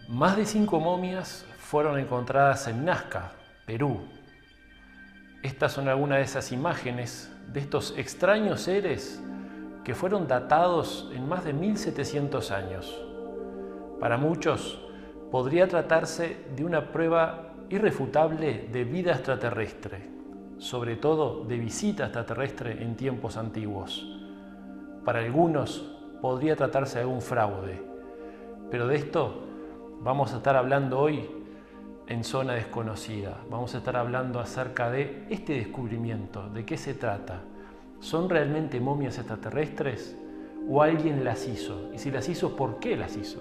Más de 5 momias fueron encontradas en Nazca, Perú. Estas son algunas de esas imágenes de estos extraños seres que fueron datados en más de 1700 años. Para muchos podría tratarse de una prueba irrefutable de vida extraterrestre, sobre todo de visita extraterrestre en tiempos antiguos. Para algunos podría tratarse de un fraude, pero de esto vamos a estar hablando hoy en Zona Desconocida. Vamos a estar hablando acerca de este descubrimiento, de qué se trata. ¿Son realmente momias extraterrestres o alguien las hizo? Y si las hizo, ¿por qué las hizo?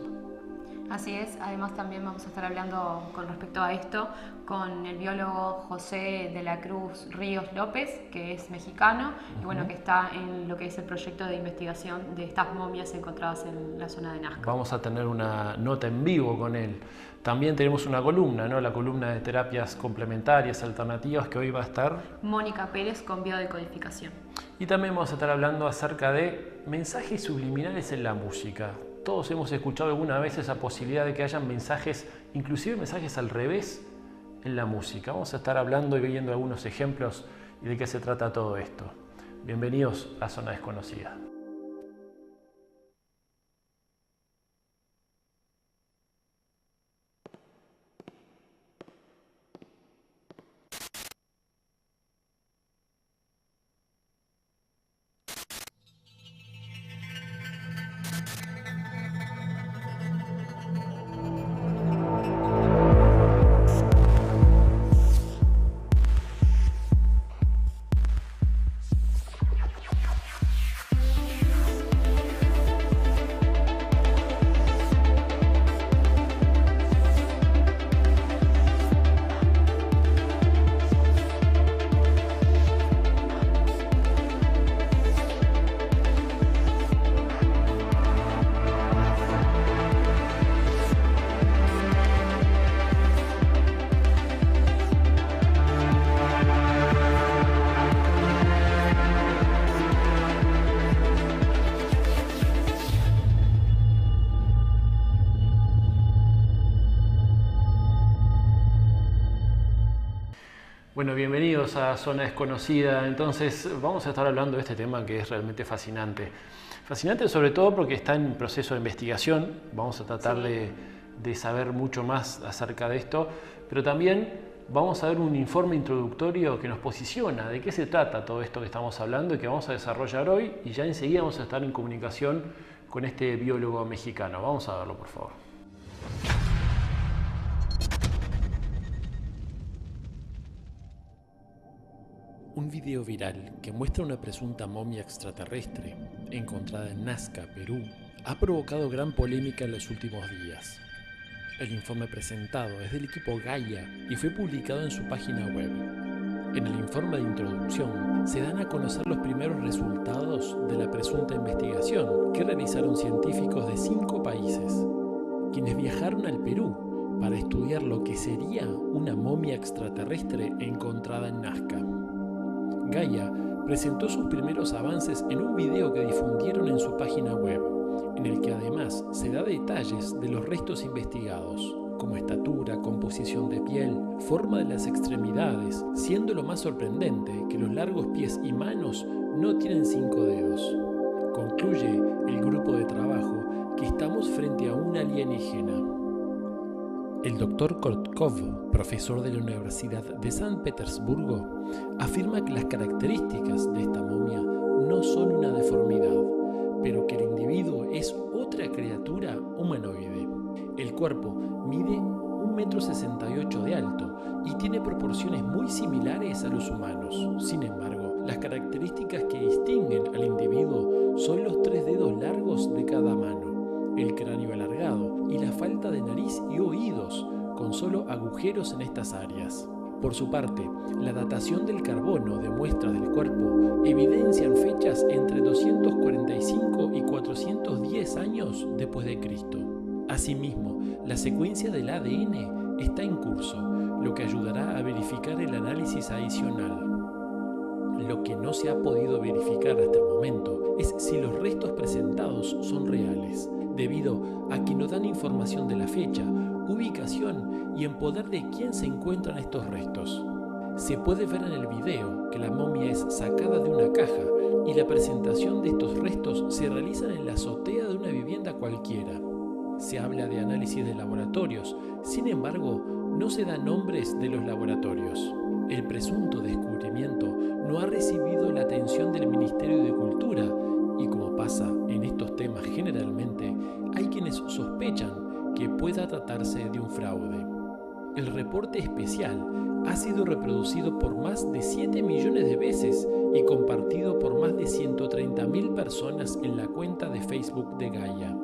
Así es, además también vamos a estar hablando con respecto a esto con el biólogo José de la Cruz Ríos López, que es mexicano y bueno, que está en lo que es el proyecto de investigación de estas momias encontradas en la zona de Nazca. Vamos a tener una nota en vivo con él. También tenemos una columna, ¿no? La columna de terapias complementarias, alternativas, que hoy va a estar Mónica Pérez con biodecodificación. Y también vamos a estar hablando acerca de mensajes subliminales en la música. Todos hemos escuchado alguna vez esa posibilidad de que hayan mensajes, inclusive mensajes al revés, en la música. Vamos a estar hablando y viendo algunos ejemplos y de qué se trata todo esto. Bienvenidos a Zona Desconocida. Bueno, bienvenidos a Zona Desconocida. Entonces vamos a estar hablando de este tema que es realmente fascinante. Fascinante sobre todo porque está en proceso de investigación. Vamos a tratar de saber mucho más acerca de esto, pero también vamos a ver un informe introductorio que nos posiciona de qué se trata todo esto que estamos hablando y que vamos a desarrollar hoy, y ya enseguida vamos a estar en comunicación con este biólogo mexicano. Vamos a verlo, por favor. Un video viral que muestra una presunta momia extraterrestre encontrada en Nazca, Perú, ha provocado gran polémica en los últimos días. El informe presentado es del equipo Gaia y fue publicado en su página web. En el informe de introducción se dan a conocer los primeros resultados de la presunta investigación que realizaron científicos de 5 países, quienes viajaron al Perú para estudiar lo que sería una momia extraterrestre encontrada en Nazca. Gaia presentó sus primeros avances en un video que difundieron en su página web, en el que además se da detalles de los restos investigados, como estatura, composición de piel, forma de las extremidades, siendo lo más sorprendente que los largos pies y manos no tienen 5 dedos. Concluye el grupo de trabajo que estamos frente a un alienígena. El Dr. Kortkov, profesor de la Universidad de San Petersburgo, afirma que las características de esta momia no son una deformidad, pero que el individuo es otra criatura humanoide. El cuerpo mide 1,68 m de alto y tiene proporciones muy similares a los humanos. Sin embargo, las características que distinguen al individuo son los 3 dedos largos de cada mano, el cráneo alargado y la falta de nariz y oídos, con solo agujeros en estas áreas. Por su parte, la datación del carbono de muestras del cuerpo evidencian fechas entre 245 y 410 años después de Cristo. Asimismo, la secuencia del ADN está en curso, lo que ayudará a verificar el análisis adicional. Lo que no se ha podido verificar hasta el momento es si los restos presentados son reales, debido a que no dan información de la fecha ubicación y en poder de quién se encuentran estos restos. Se puede ver en el video que la momia es sacada de una caja y la presentación de estos restos se realiza en la azotea de una vivienda cualquiera. Se habla de análisis de laboratorios, sin embargo, no se dan nombres de los laboratorios. El presunto descubrimiento no ha recibido la atención del Ministerio de Cultura y, como pasa en estos temas generalmente, hay quienes sospechan que pueda tratarse de un fraude. El reporte especial ha sido reproducido por más de 7 millones de veces y compartido por más de 130.000 personas en la cuenta de Facebook de Gaia.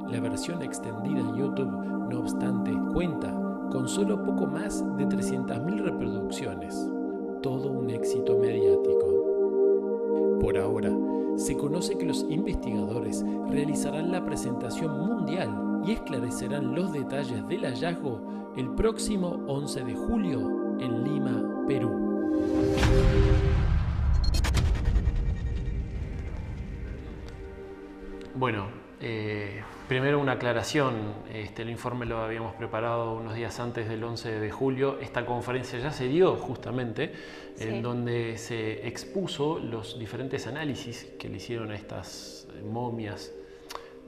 La versión extendida en YouTube, no obstante, cuenta con solo poco más de 300.000 reproducciones. Todo un éxito mediático. Por ahora, se conoce que los investigadores realizarán la presentación mundial y esclarecerán los detalles del hallazgo el próximo 11 de julio en Lima, Perú. Bueno, primero una aclaración. El informe lo habíamos preparado unos días antes del 11 de julio. Esta conferencia ya se dio justamente, sí, en donde se expuso los diferentes análisis que le hicieron a estas momias.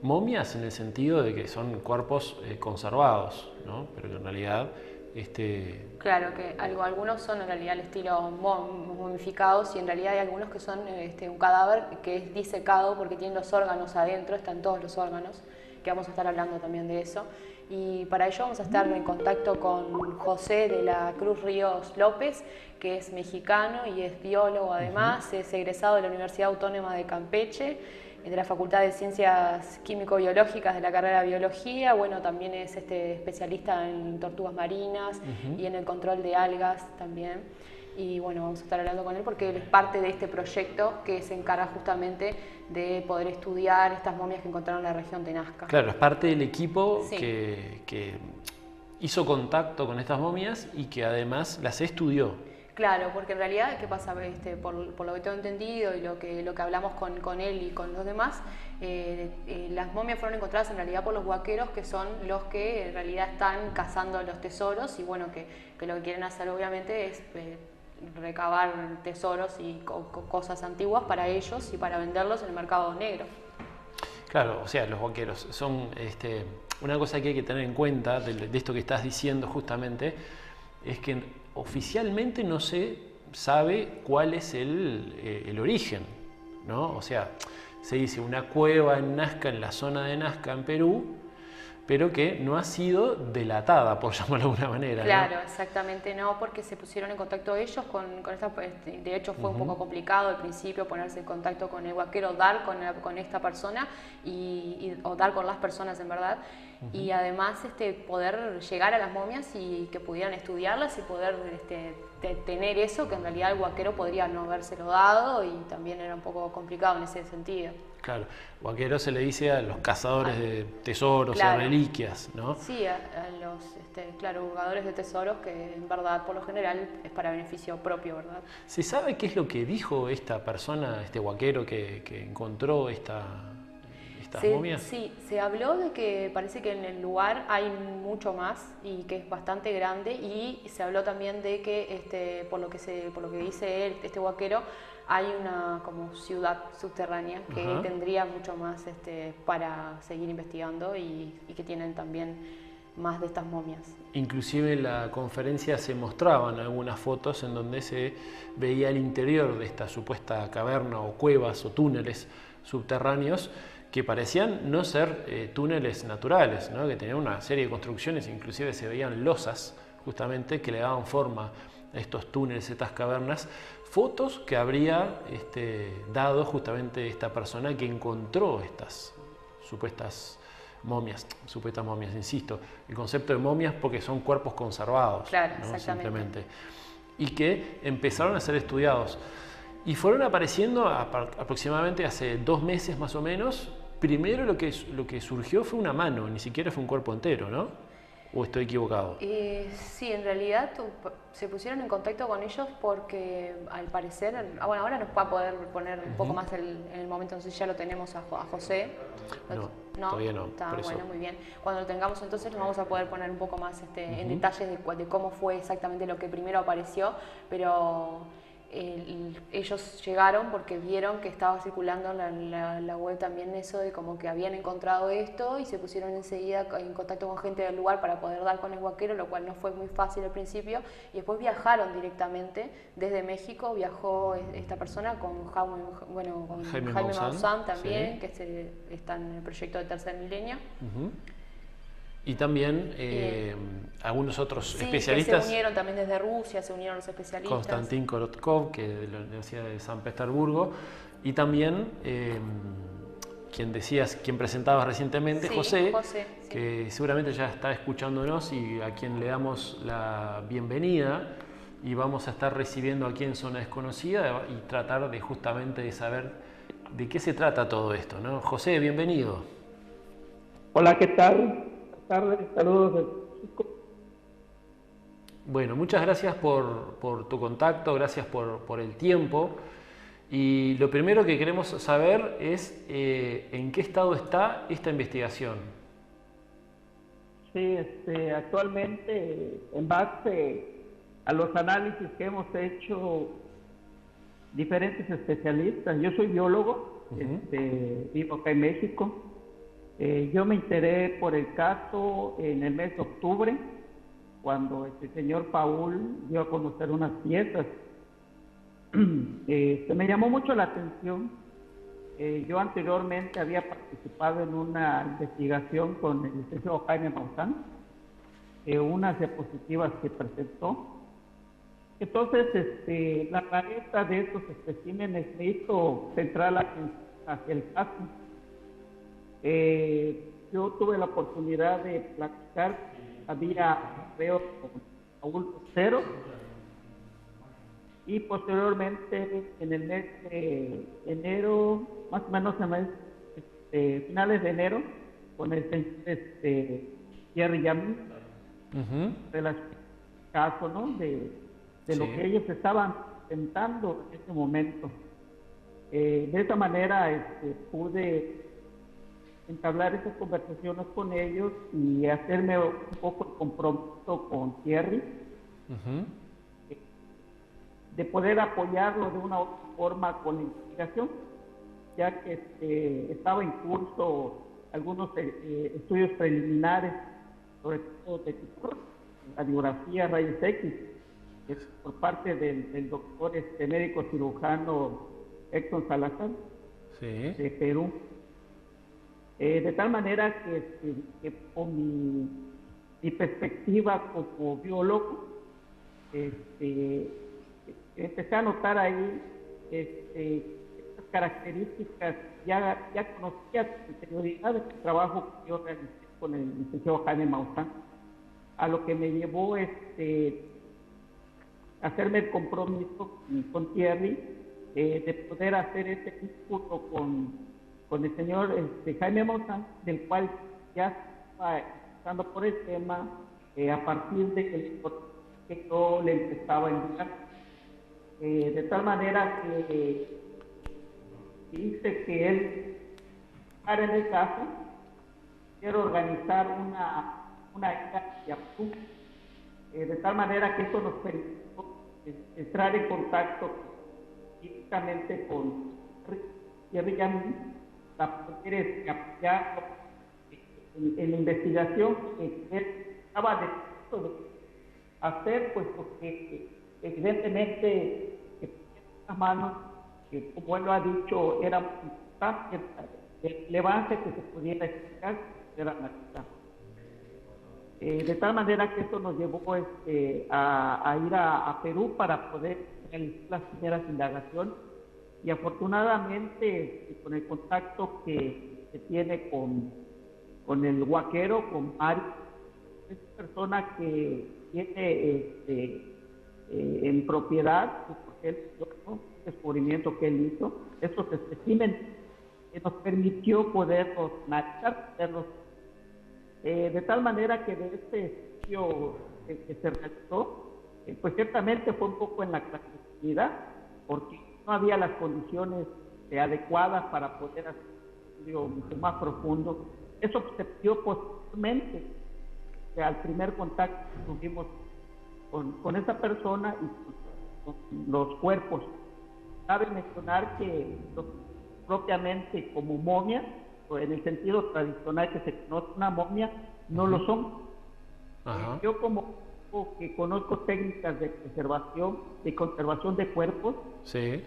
Momias en el sentido de que son cuerpos conservados, ¿no? Pero que en realidad... Claro, que algunos son en realidad al estilo momificados y en realidad hay algunos que son un cadáver que es disecado porque tiene los órganos adentro, están todos los órganos, que vamos a estar hablando también de eso. Y para ello vamos a estar en contacto con José de la Cruz Ríos López, que es mexicano y es biólogo además, es egresado de la Universidad Autónoma de Campeche, de la Facultad de Ciencias Químico-Biológicas de la carrera de Biología. Bueno, también es especialista en tortugas marinas y en el control de algas también. Y bueno, vamos a estar hablando con él porque él es parte de este proyecto que se encarga justamente de poder estudiar estas momias que encontraron en la región de Nazca. Claro, es parte del equipo, sí, que hizo contacto con estas momias y que además las estudió. Claro, porque en realidad, ¿qué pasa? Por lo que tengo entendido y lo que hablamos con él y con los demás, las momias fueron encontradas en realidad por los huaqueros, que son los que en realidad están cazando los tesoros y bueno, que lo que quieren hacer obviamente es recabar tesoros y cosas antiguas para ellos y para venderlos en el mercado negro. Claro, o sea, los huaqueros son una cosa que hay que tener en cuenta de esto que estás diciendo justamente, es que oficialmente no se sabe cuál es el origen, ¿no? O sea, se dice una cueva en Nazca, en la zona de Nazca, en Perú, pero que no ha sido delatada, por llamarlo de alguna manera. Claro, ¿no? Exactamente, no, porque se pusieron en contacto ellos con esta, de hecho fue un poco complicado al principio ponerse en contacto con el huaquero, dar con esta persona o dar con las personas en verdad, y además poder llegar a las momias y que pudieran estudiarlas y poder tener eso, que en realidad el huaquero podría no habérselo dado y también era un poco complicado en ese sentido. Claro, huaquero se le dice a los cazadores de tesoros, claro, o reliquias, ¿no? Sí, a los hurgadores de tesoros, que en verdad por lo general es para beneficio propio, ¿verdad? ¿Se sabe qué es lo que dijo esta persona, este huaquero que encontró estas momias? Sí, se habló de que parece que en el lugar hay mucho más y que es bastante grande, y se habló también de que por lo que dice él, este huaquero, hay una como ciudad subterránea que tendría mucho más para seguir investigando y que tienen también más de estas momias. Inclusive en la conferencia se mostraban algunas fotos en donde se veía el interior de esta supuesta caverna o cuevas o túneles subterráneos que parecían no ser túneles naturales, ¿no? Que tenían una serie de construcciones, inclusive se veían losas justamente que le daban forma a estos túneles, estas cavernas. Fotos que habría dado justamente esta persona que encontró estas supuestas momias, insisto. El concepto de momias porque son cuerpos conservados, claro, ¿no? Exactamente. Simplemente. Y que empezaron a ser estudiados. Y fueron apareciendo aproximadamente hace 2 meses más o menos. Primero lo que surgió fue una mano, ni siquiera fue un cuerpo entero, ¿no? ¿O estoy equivocado? Sí, en realidad se pusieron en contacto con ellos porque al parecer, bueno, ahora nos va a poder poner un poco más en el momento, no sé si ya lo tenemos a José. No, todavía no. Está por eso. bueno, muy bien. Cuando lo tengamos entonces nos vamos a poder poner un poco más en detalles de cómo fue exactamente lo que primero apareció, pero ellos llegaron porque vieron que estaba circulando en la web también eso de como que habían encontrado esto y se pusieron enseguida en contacto con gente del lugar para poder dar con el huaquero, lo cual no fue muy fácil al principio, y después viajaron directamente desde México, viajó esta persona con Jaime Maussan también, sí. que está en el proyecto de Tercer Milenio. Y también algunos otros Sí, especialistas. que se unieron también desde Rusia, se unieron los especialistas. Konstantin Korotkov, que es de la Universidad de San Petersburgo, y también quien presentabas recientemente, sí, José, sí. que seguramente ya está escuchándonos y a quien le damos la bienvenida, y vamos a estar recibiendo aquí en Zona Desconocida y tratar de justamente de saber de qué se trata todo esto, ¿no? José, bienvenido. Hola, ¿qué tal? Buenas tardes, saludos de México. Bueno, muchas gracias por tu contacto, gracias por el tiempo. Y lo primero que queremos saber es en qué estado está esta investigación. Sí, actualmente, en base a los análisis que hemos hecho diferentes especialistas, yo soy biólogo, vivo acá en México. Yo me enteré por el caso en el mes de octubre, cuando el señor Paul dio a conocer unas piezas. Me llamó mucho la atención. Yo anteriormente había participado en una investigación con el licenciado Jaime Maussan, unas diapositivas que presentó. Entonces, la rareza de estos especímenes me hizo centrar la atención hacia el caso. Yo tuve la oportunidad de platicar, había creo con Paul Cero, y posteriormente en el mes de enero, más o menos en el mes, finales de enero, con el señor Thierry Yamin, de el caso, ¿no? de lo que ellos estaban intentando en ese momento. De esa manera pude entablar esas conversaciones con ellos y hacerme un poco el compromiso con Thierry, de poder apoyarlo de una u otra forma con la investigación, ya que estaba en curso algunos estudios preliminares, sobre todo de radiografía, rayos X, por parte del doctor médico cirujano Héctor Salazar, de Perú. De tal manera que con mi perspectiva como biólogo, empecé a notar ahí estas características ya conocía con anterioridad del trabajo que yo realicé con el licenciado Jaime Maussan, a lo que me llevó hacerme el compromiso con Thierry de poder hacer este discurso con el señor Jaime Maussan, del cual ya estaba empezando por el tema a partir de que yo le empezaba a indicar. De tal manera que dice que él, para en el caso, quiero organizar una gira de Perú, de tal manera que eso nos permitió entrar en contacto directamente con Thierry Yamin para poder apoyar en la investigación que él estaba de hacer, pues porque evidentemente las manos, que como él lo ha dicho, era importante el relevancia que se pudiera explicar, era analizar. De tal manera que esto nos llevó a ir a Perú para poder realizar las primeras indagaciones, y afortunadamente con el contacto que tiene con el huaquero, con Mario, es una persona que tiene en propiedad, porque él, un descubrimiento que él hizo, estos especímenes que nos permitió poderlos analizar, poderlos de tal manera que de este estudio que se realizó, pues ciertamente fue un poco en la clandestinidad, porque no había las condiciones adecuadas para poder hacer un estudio mucho más profundo. Eso se dio posteriormente, al primer contacto que tuvimos con esa persona y con los cuerpos. Cabe mencionar que propiamente como momia, o en el sentido tradicional que se conoce una momia, no lo son. Yo como que conozco técnicas de preservación, de conservación de cuerpos, sí.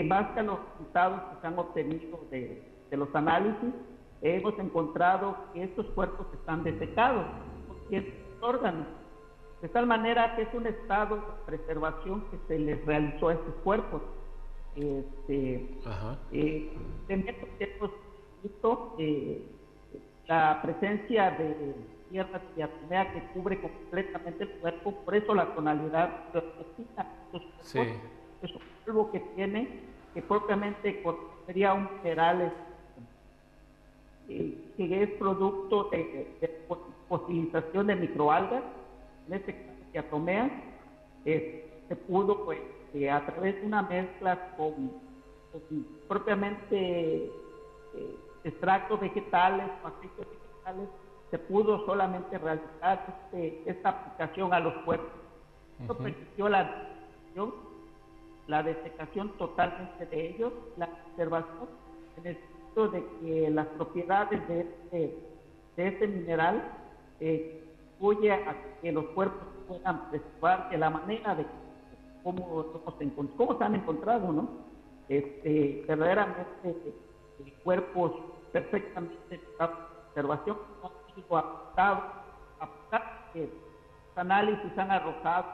Más que los resultados que se han obtenido de los análisis, hemos encontrado que estos cuerpos están desecados por ciertos órganos, de tal manera que es un estado de preservación que se les realizó a estos cuerpos. Hemos visto la presencia de tierra diatomea que cubre completamente el cuerpo, por eso la tonalidad sí. Es un polvo que tiene, que propiamente sería un mineral que es producto de fosilización de microalgas, en este caso diatomeas. Se pudo, pues, a través de una mezcla con propiamente extractos vegetales o aceites vegetales, se pudo solamente realizar esta aplicación a los cuerpos. Esto permitió la desecación totalmente de ellos, la conservación, en el sentido de que las propiedades de este mineral contribuye a que los cuerpos puedan preservar de la manera de cómo se han encontrado, ¿no? Verdaderamente cuerpos perfectamente en estado de conservación, no han sido afectados, a pesar que los análisis han arrojado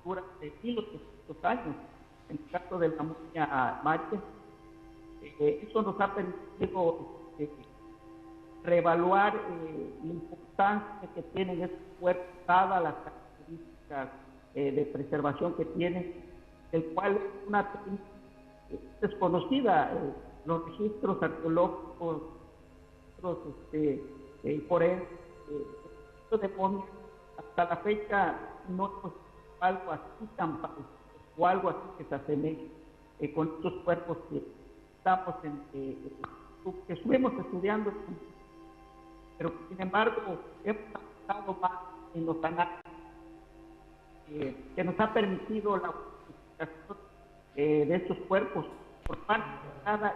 durante miles de años. En el caso de la momia Márquez, eso nos ha permitido reevaluar la importancia que tienen estos cuerpos, dadas las características de preservación que tienen, el cual es una técnica desconocida. Los registros arqueológicos, forenses, de momias, hasta la fecha no es algo así tan parecido, o algo así que se asemeje con estos cuerpos que estamos que estuvimos estudiando, pero sin embargo hemos avanzado más en los análisis que nos ha permitido la utilización de estos cuerpos por parte de cada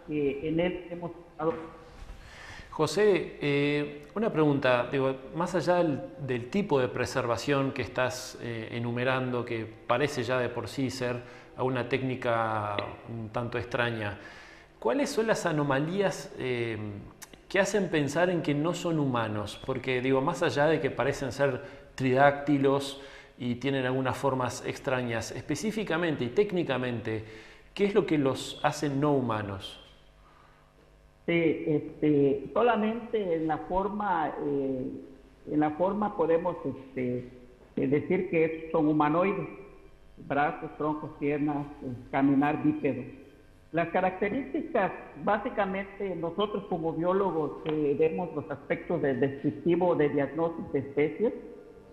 que en él hemos estado. José, una pregunta, digo, más allá del tipo de preservación que estás enumerando, que parece ya de por sí ser una técnica un tanto extraña, ¿cuáles son las anomalías que hacen pensar en que no son humanos? Porque digo, más allá de que parecen ser tridáctilos y tienen algunas formas extrañas, específicamente y técnicamente, ¿qué es lo que los hace no humanos? Sí, solamente en la forma podemos decir que son humanoides, brazos, troncos, piernas, caminar bípedo. Las características, básicamente nosotros como biólogos vemos los aspectos del descriptivo de diagnóstico de especies,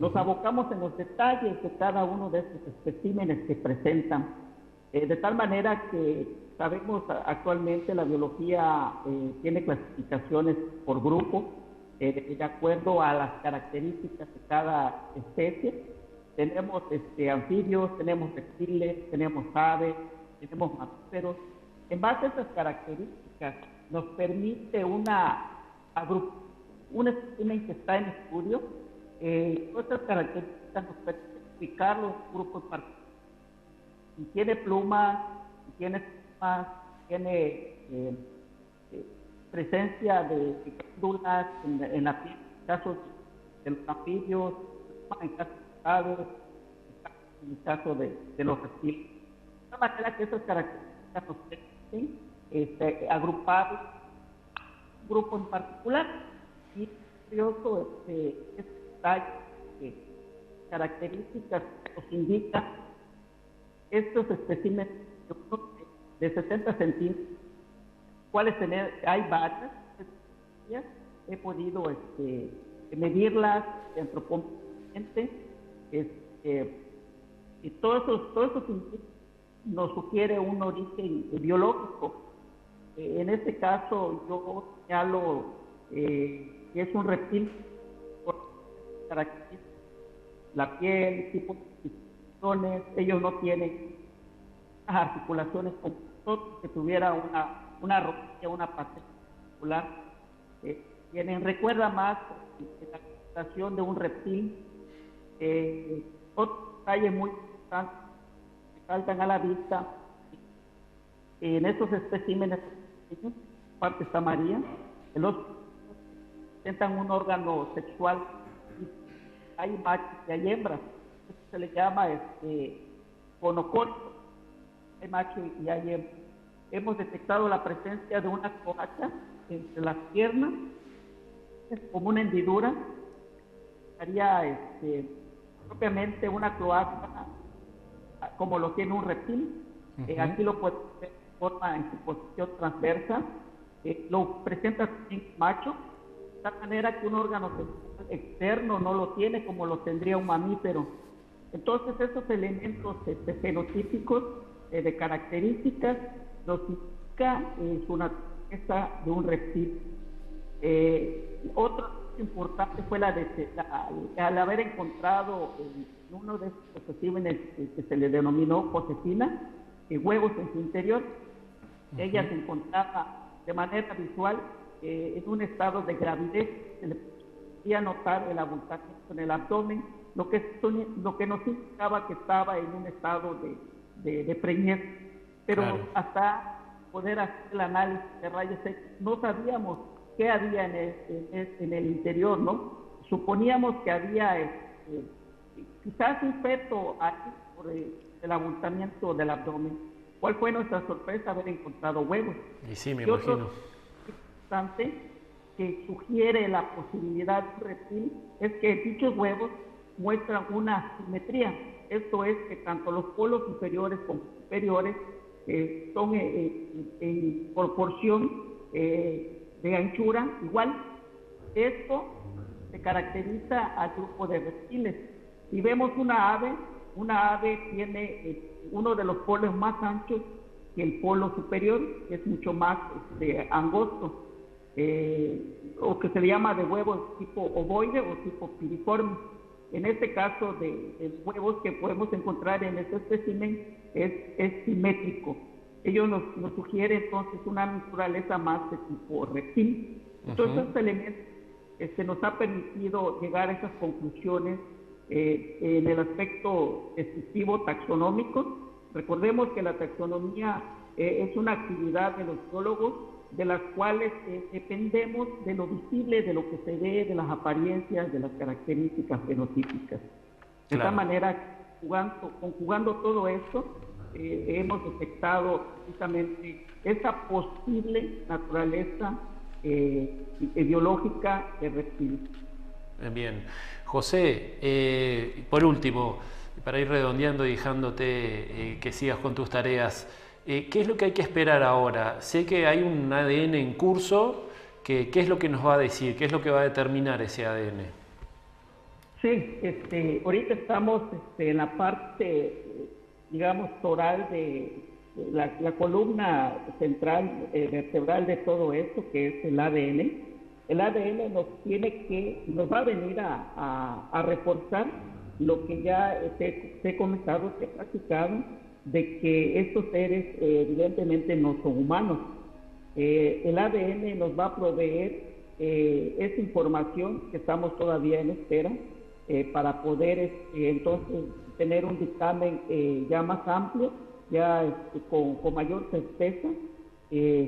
nos abocamos en los detalles de cada uno de estos especímenes que presentan, de tal manera que sabemos actualmente la biología tiene clasificaciones por grupo, de acuerdo a las características de cada especie. Tenemos anfibios, tenemos reptiles, tenemos aves, tenemos mamíferos. En base a esas características nos permite un espécimen que está en estudio. Estas características nos permiten explicar los grupos particulares. Si tiene plumas, si tiene presencia de glándulas en la piel, en caso de los anfibios, en caso de aves, en el caso de los reptiles. De tal manera que esas características nos permiten agrupar un grupo en particular. Y es curioso características que nos indican estos especímenes de 60 centímetros, cuáles hay varias, ellas, he podido medirlas antropológicamente, y todos esos indicios nos sugiere un origen biológico. En este caso yo señalo que es un reptil por características, la piel, tipo de articulaciones. Ellos no tienen las articulaciones como nosotros, que tuviera una rodilla, una patela articular. Recuerda más la articulación de un reptil. Otro detalle muy importante que saltan a la vista en estos especímenes, parte está María, los presentan un órgano sexual, hay machos y hay hembras. Esto se le llama gonocórico, hay macho y hay hembra. Hemos detectado la presencia de una cloaca entre las piernas, es como una hendidura, sería propiamente una cloaca como lo tiene un reptil. Aquí lo puede ver de forma en su posición transversa, lo presenta también macho, de tal manera que un órgano externo no lo tiene como lo tendría un mamífero. Entonces esos elementos fenotípicos de características nos indica su naturaleza de un reptil. Otro importante fue al haber encontrado en uno de estos especímenes que se le denominó Josefina, huevos en su interior. Ella se encontraba de manera visual en un estado de gravidez. Se le podía notar el abultamiento en el abdomen, lo que nos indicaba que estaba en un estado de preñez. Pero claro, hasta poder hacer el análisis de rayos X no sabíamos qué había en el interior, ¿no? Suponíamos que había quizás un feto aquí por el abultamiento del abdomen. ¿Cuál fue nuestra sorpresa? Haber encontrado huevos. Y sí, me imagino. Otro importante que sugiere la posibilidad de un reptil es que dichos huevos muestran una simetría. Esto es que tanto los polos superiores como inferiores son en proporción de anchura igual. Esto se caracteriza al grupo de reptiles. Si vemos una ave tiene uno de los polos más anchos que el polo superior, que es mucho más angosto, o que se le llama de huevos tipo ovoide o tipo piriforme. En este caso de huevos que podemos encontrar en este espécimen es simétrico. Ello nos sugiere entonces una naturaleza más de tipo reptil. Entonces, estos elementos nos ha permitido llegar a esas conclusiones en el aspecto descriptivo taxonómico. Recordemos que la taxonomía es una actividad de los biólogos de las cuales dependemos de lo visible, de lo que se ve, de las apariencias, de las características fenotípicas. De esta manera, conjugando todo esto, hemos detectado precisamente esa posible naturaleza biológica de reptiles. Bien. José, por último, para ir redondeando y dejándote que sigas con tus tareas, ¿qué es lo que hay que esperar ahora? Sé que hay un ADN en curso, ¿qué es lo que nos va a decir? ¿Qué es lo que va a determinar ese ADN? Sí, ahorita estamos en la parte, digamos, toral de la columna central vertebral de todo esto, que es el ADN. El ADN nos va a venir a reforzar lo que ya te he comentado, te he platicado, de que estos seres evidentemente no son humanos. El ADN nos va a proveer esa información que estamos todavía en espera para poder entonces tener un dictamen ya más amplio, ya con mayor certeza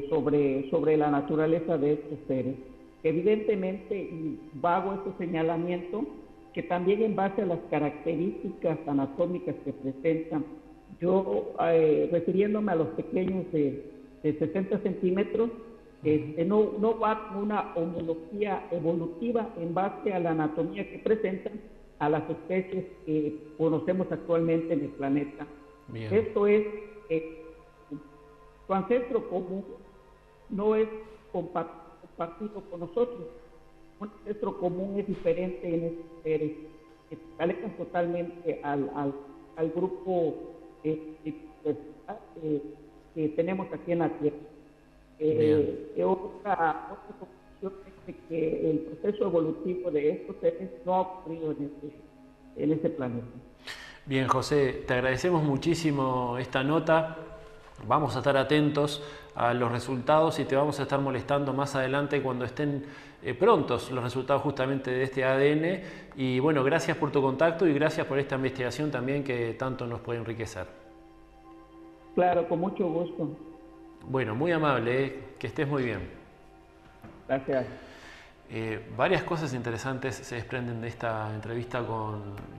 sobre la naturaleza de estos seres. Evidentemente, y hago este señalamiento, que también en base a las características anatómicas que presentan, yo refiriéndome a los pequeños de 60 centímetros, no va una homología evolutiva en base a la anatomía que presentan a las especies que conocemos actualmente en el planeta. Bien. Esto es, su ancestro común no es compatible compartido con nosotros. Un ancestro común es diferente en estos seres que se alejan totalmente al grupo de diversidad que tenemos aquí en la Tierra. Otra conclusión es de que el proceso evolutivo de estos seres no ha ocurrido en este planeta. Bien, José, te agradecemos muchísimo esta nota. Vamos a estar atentos a los resultados y te vamos a estar molestando más adelante cuando estén prontos los resultados justamente de este ADN. Y bueno, gracias por tu contacto y gracias por esta investigación también que tanto nos puede enriquecer. Claro, con mucho gusto. Bueno, muy amable, que estés muy bien. Gracias. Varias cosas interesantes se desprenden de esta entrevista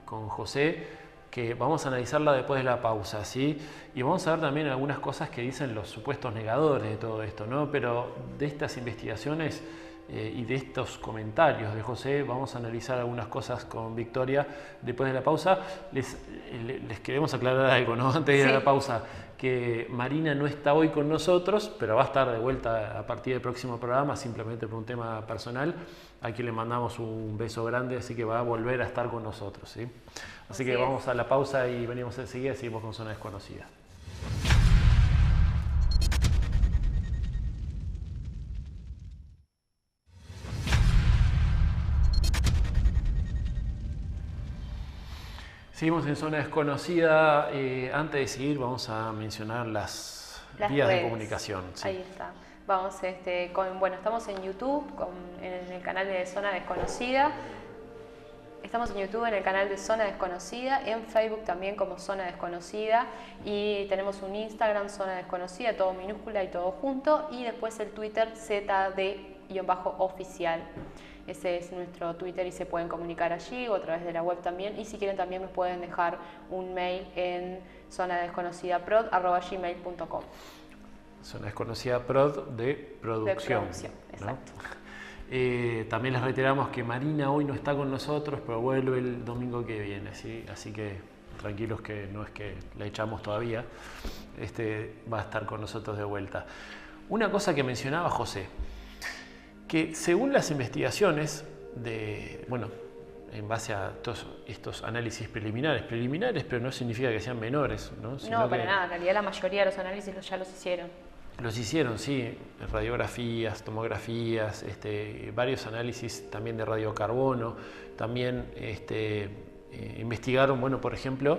con José, que vamos a analizarla después de la pausa, ¿sí? Y vamos a ver también algunas cosas que dicen los supuestos negadores de todo esto, ¿no? Pero de estas investigaciones y de estos comentarios de José vamos a analizar algunas cosas con Victoria después de la pausa. Les queremos aclarar algo, ¿no? Antes de ir a la pausa, que Marina no está hoy con nosotros, pero va a estar de vuelta a partir del próximo programa, simplemente por un tema personal. Aquí le mandamos un beso grande, así que va a volver a estar con nosotros, ¿sí? Así que vamos a la pausa y venimos enseguida y seguimos con Zona Desconocida. Seguimos en Zona Desconocida. Antes de seguir vamos a mencionar las vías redes de comunicación. Sí. Ahí está. Vamos, bueno, estamos en YouTube, en el canal de Zona Desconocida. Estamos en YouTube en el canal de Zona Desconocida, en Facebook también como Zona Desconocida, y tenemos un Instagram Zona Desconocida, todo minúscula y todo junto, y después el Twitter ZD_oficial. Ese es nuestro Twitter y se pueden comunicar allí o a través de la web también, y si quieren también me pueden dejar un mail en zonadesconocidaprod@gmail.com. Zona Desconocida Prod de producción. Exacto. ¿No? También les reiteramos que Marina hoy no está con nosotros, pero vuelve el domingo que viene, ¿sí? Así que tranquilos que no es que la echamos todavía, va a estar con nosotros de vuelta. Una cosa que mencionaba José, que según las investigaciones en base a todos estos análisis preliminares, pero no significa que sean menores, ¿no? No, para nada, en realidad la mayoría de los análisis ya los hicieron. Los hicieron, sí, radiografías, tomografías, varios análisis también de radiocarbono, también investigaron, por ejemplo,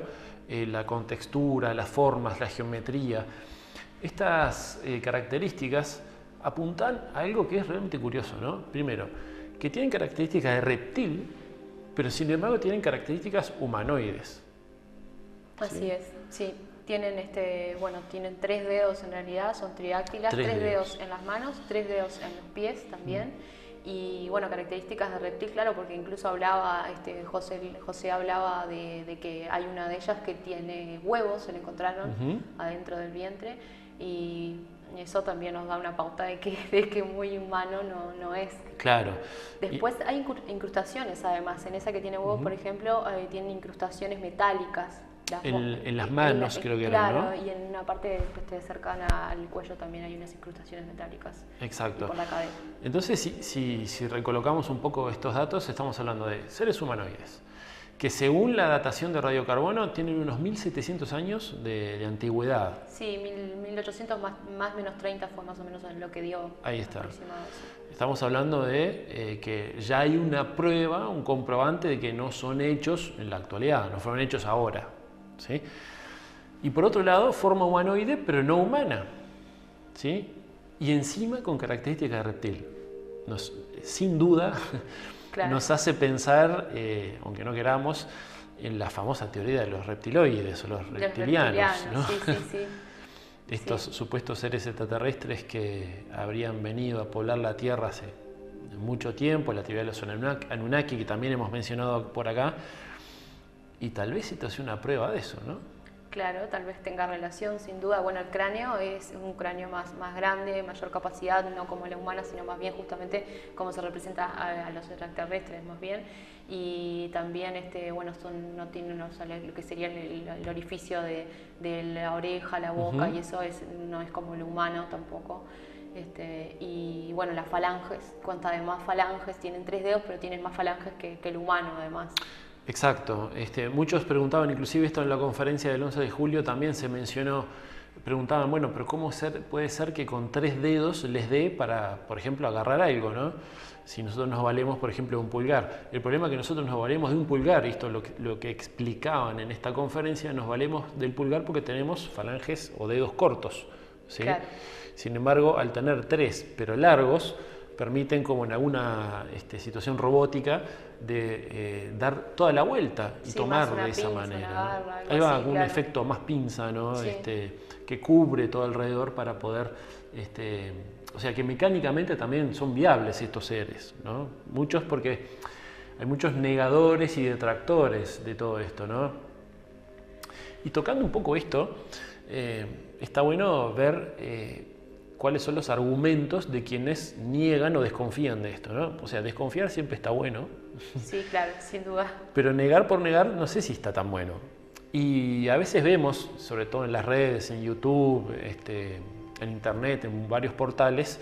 la contextura, las formas, la geometría. Estas características apuntan a algo que es realmente curioso, ¿no? Primero, que tienen características de reptil, pero sin embargo tienen características humanoides. Así es, sí. Tienen, tienen 3 dedos en realidad, son tridáctilas, 3 dedos en las manos, 3 dedos en los pies también. Y características de reptil, claro, porque incluso hablaba, José hablaba de que hay una de ellas que tiene huevos, se le encontraron adentro del vientre, y eso también nos da una pauta de que muy humano no es. Claro. Después hay incrustaciones además, en esa que tiene huevos, por ejemplo, tienen incrustaciones metálicas. En las manos creo que era, ¿no? Claro, y en una parte cercana al cuello también hay unas incrustaciones metálicas. Exacto. Y por la cadera. Entonces, si recolocamos un poco estos datos, estamos hablando de seres humanoides, que según la datación de radiocarbono tienen unos 1700 años de antigüedad. Sí, 1800 más menos 30 fue más o menos lo que dio. Ahí está. Aproximado, sí. Estamos hablando de que ya hay una prueba, un comprobante de que no son hechos en la actualidad, no fueron hechos ahora. ¿Sí? Y por otro lado, forma humanoide, pero no humana, ¿sí? Y encima con características de reptil. Sin duda, claro, nos hace pensar, aunque no queramos, en la famosa teoría de los reptiloides o los reptilianos, ¿no? Sí. Estos supuestos seres extraterrestres que habrían venido a poblar la Tierra hace mucho tiempo, la teoría de los Anunnaki, que también hemos mencionado por acá. Y tal vez esto sea una prueba de eso, ¿no? Claro, tal vez tenga relación, sin duda. Bueno, el cráneo es un cráneo más grande, mayor capacidad, no como la humana, sino más bien justamente como se representa a los extraterrestres, más bien. Y también, no tienen lo que sería el orificio de la oreja, la boca, y eso no es como lo humano tampoco. Y bueno, las falanges, cuenta de más falanges, tienen 3 dedos, pero tienen más falanges que el humano además. Exacto. Muchos preguntaban, inclusive esto en la conferencia del 11 de julio también se mencionó, preguntaban, bueno, pero ¿cómo puede ser que con 3 dedos les dé para, por ejemplo, agarrar algo, ¿no? Si nosotros nos valemos, por ejemplo, de un pulgar. El problema es que nosotros nos valemos de un pulgar, y esto es lo que explicaban en esta conferencia, nos valemos del pulgar porque tenemos falanges o dedos cortos, ¿sí? Claro. Sin embargo, al tener 3, pero largos, permiten, como en alguna situación robótica, de dar toda la vuelta y tomar de esa manera, ¿no? Ahí va un efecto más pinza, ¿no? Sí. Que cubre todo alrededor para poder, o sea que mecánicamente también son viables estos seres, ¿no? Muchos, porque hay muchos negadores y detractores de todo esto, ¿no? Y tocando un poco esto, está bueno ver cuáles son los argumentos de quienes niegan o desconfían de esto, ¿no? O sea, desconfiar siempre está bueno. Sí, claro, sin duda. Pero negar por negar no sé si está tan bueno. Y a veces vemos, sobre todo en las redes, en YouTube, en Internet, en varios portales,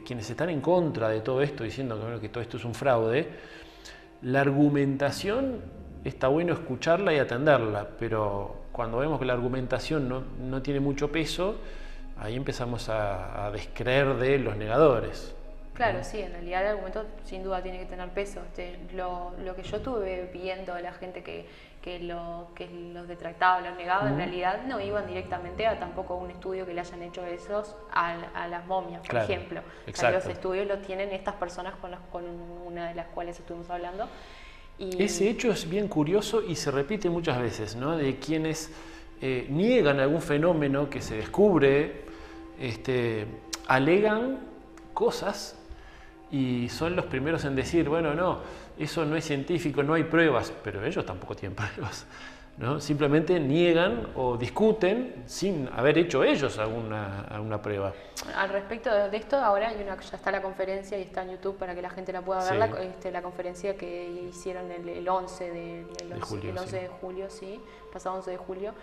quienes están en contra de todo esto, diciendo que, bueno, que todo esto es un fraude. La argumentación está bueno escucharla y atenderla, pero cuando vemos que la argumentación no tiene mucho peso, ahí empezamos a descreer de los negadores. Claro, sí, en realidad el argumento sin duda tiene que tener peso. Lo que yo estuve viendo de la gente que los detractaba, los negaba, en realidad no iban directamente a tampoco un estudio que le hayan hecho esos a las momias, por ejemplo. O sea, los estudios los tienen estas personas con una de las cuales estuvimos hablando. Y ese hecho es bien curioso y se repite muchas veces, ¿no? De quienes niegan algún fenómeno que se descubre, alegan cosas y son los primeros en decir, bueno, no, eso no es científico, no hay pruebas, pero ellos tampoco tienen pruebas, ¿no? Simplemente niegan o discuten sin haber hecho ellos alguna prueba. Al respecto de esto, ahora ya está la conferencia y está en YouTube para que la gente la pueda ver, la conferencia que hicieron el 11 de julio, sí, pasado 11 de julio,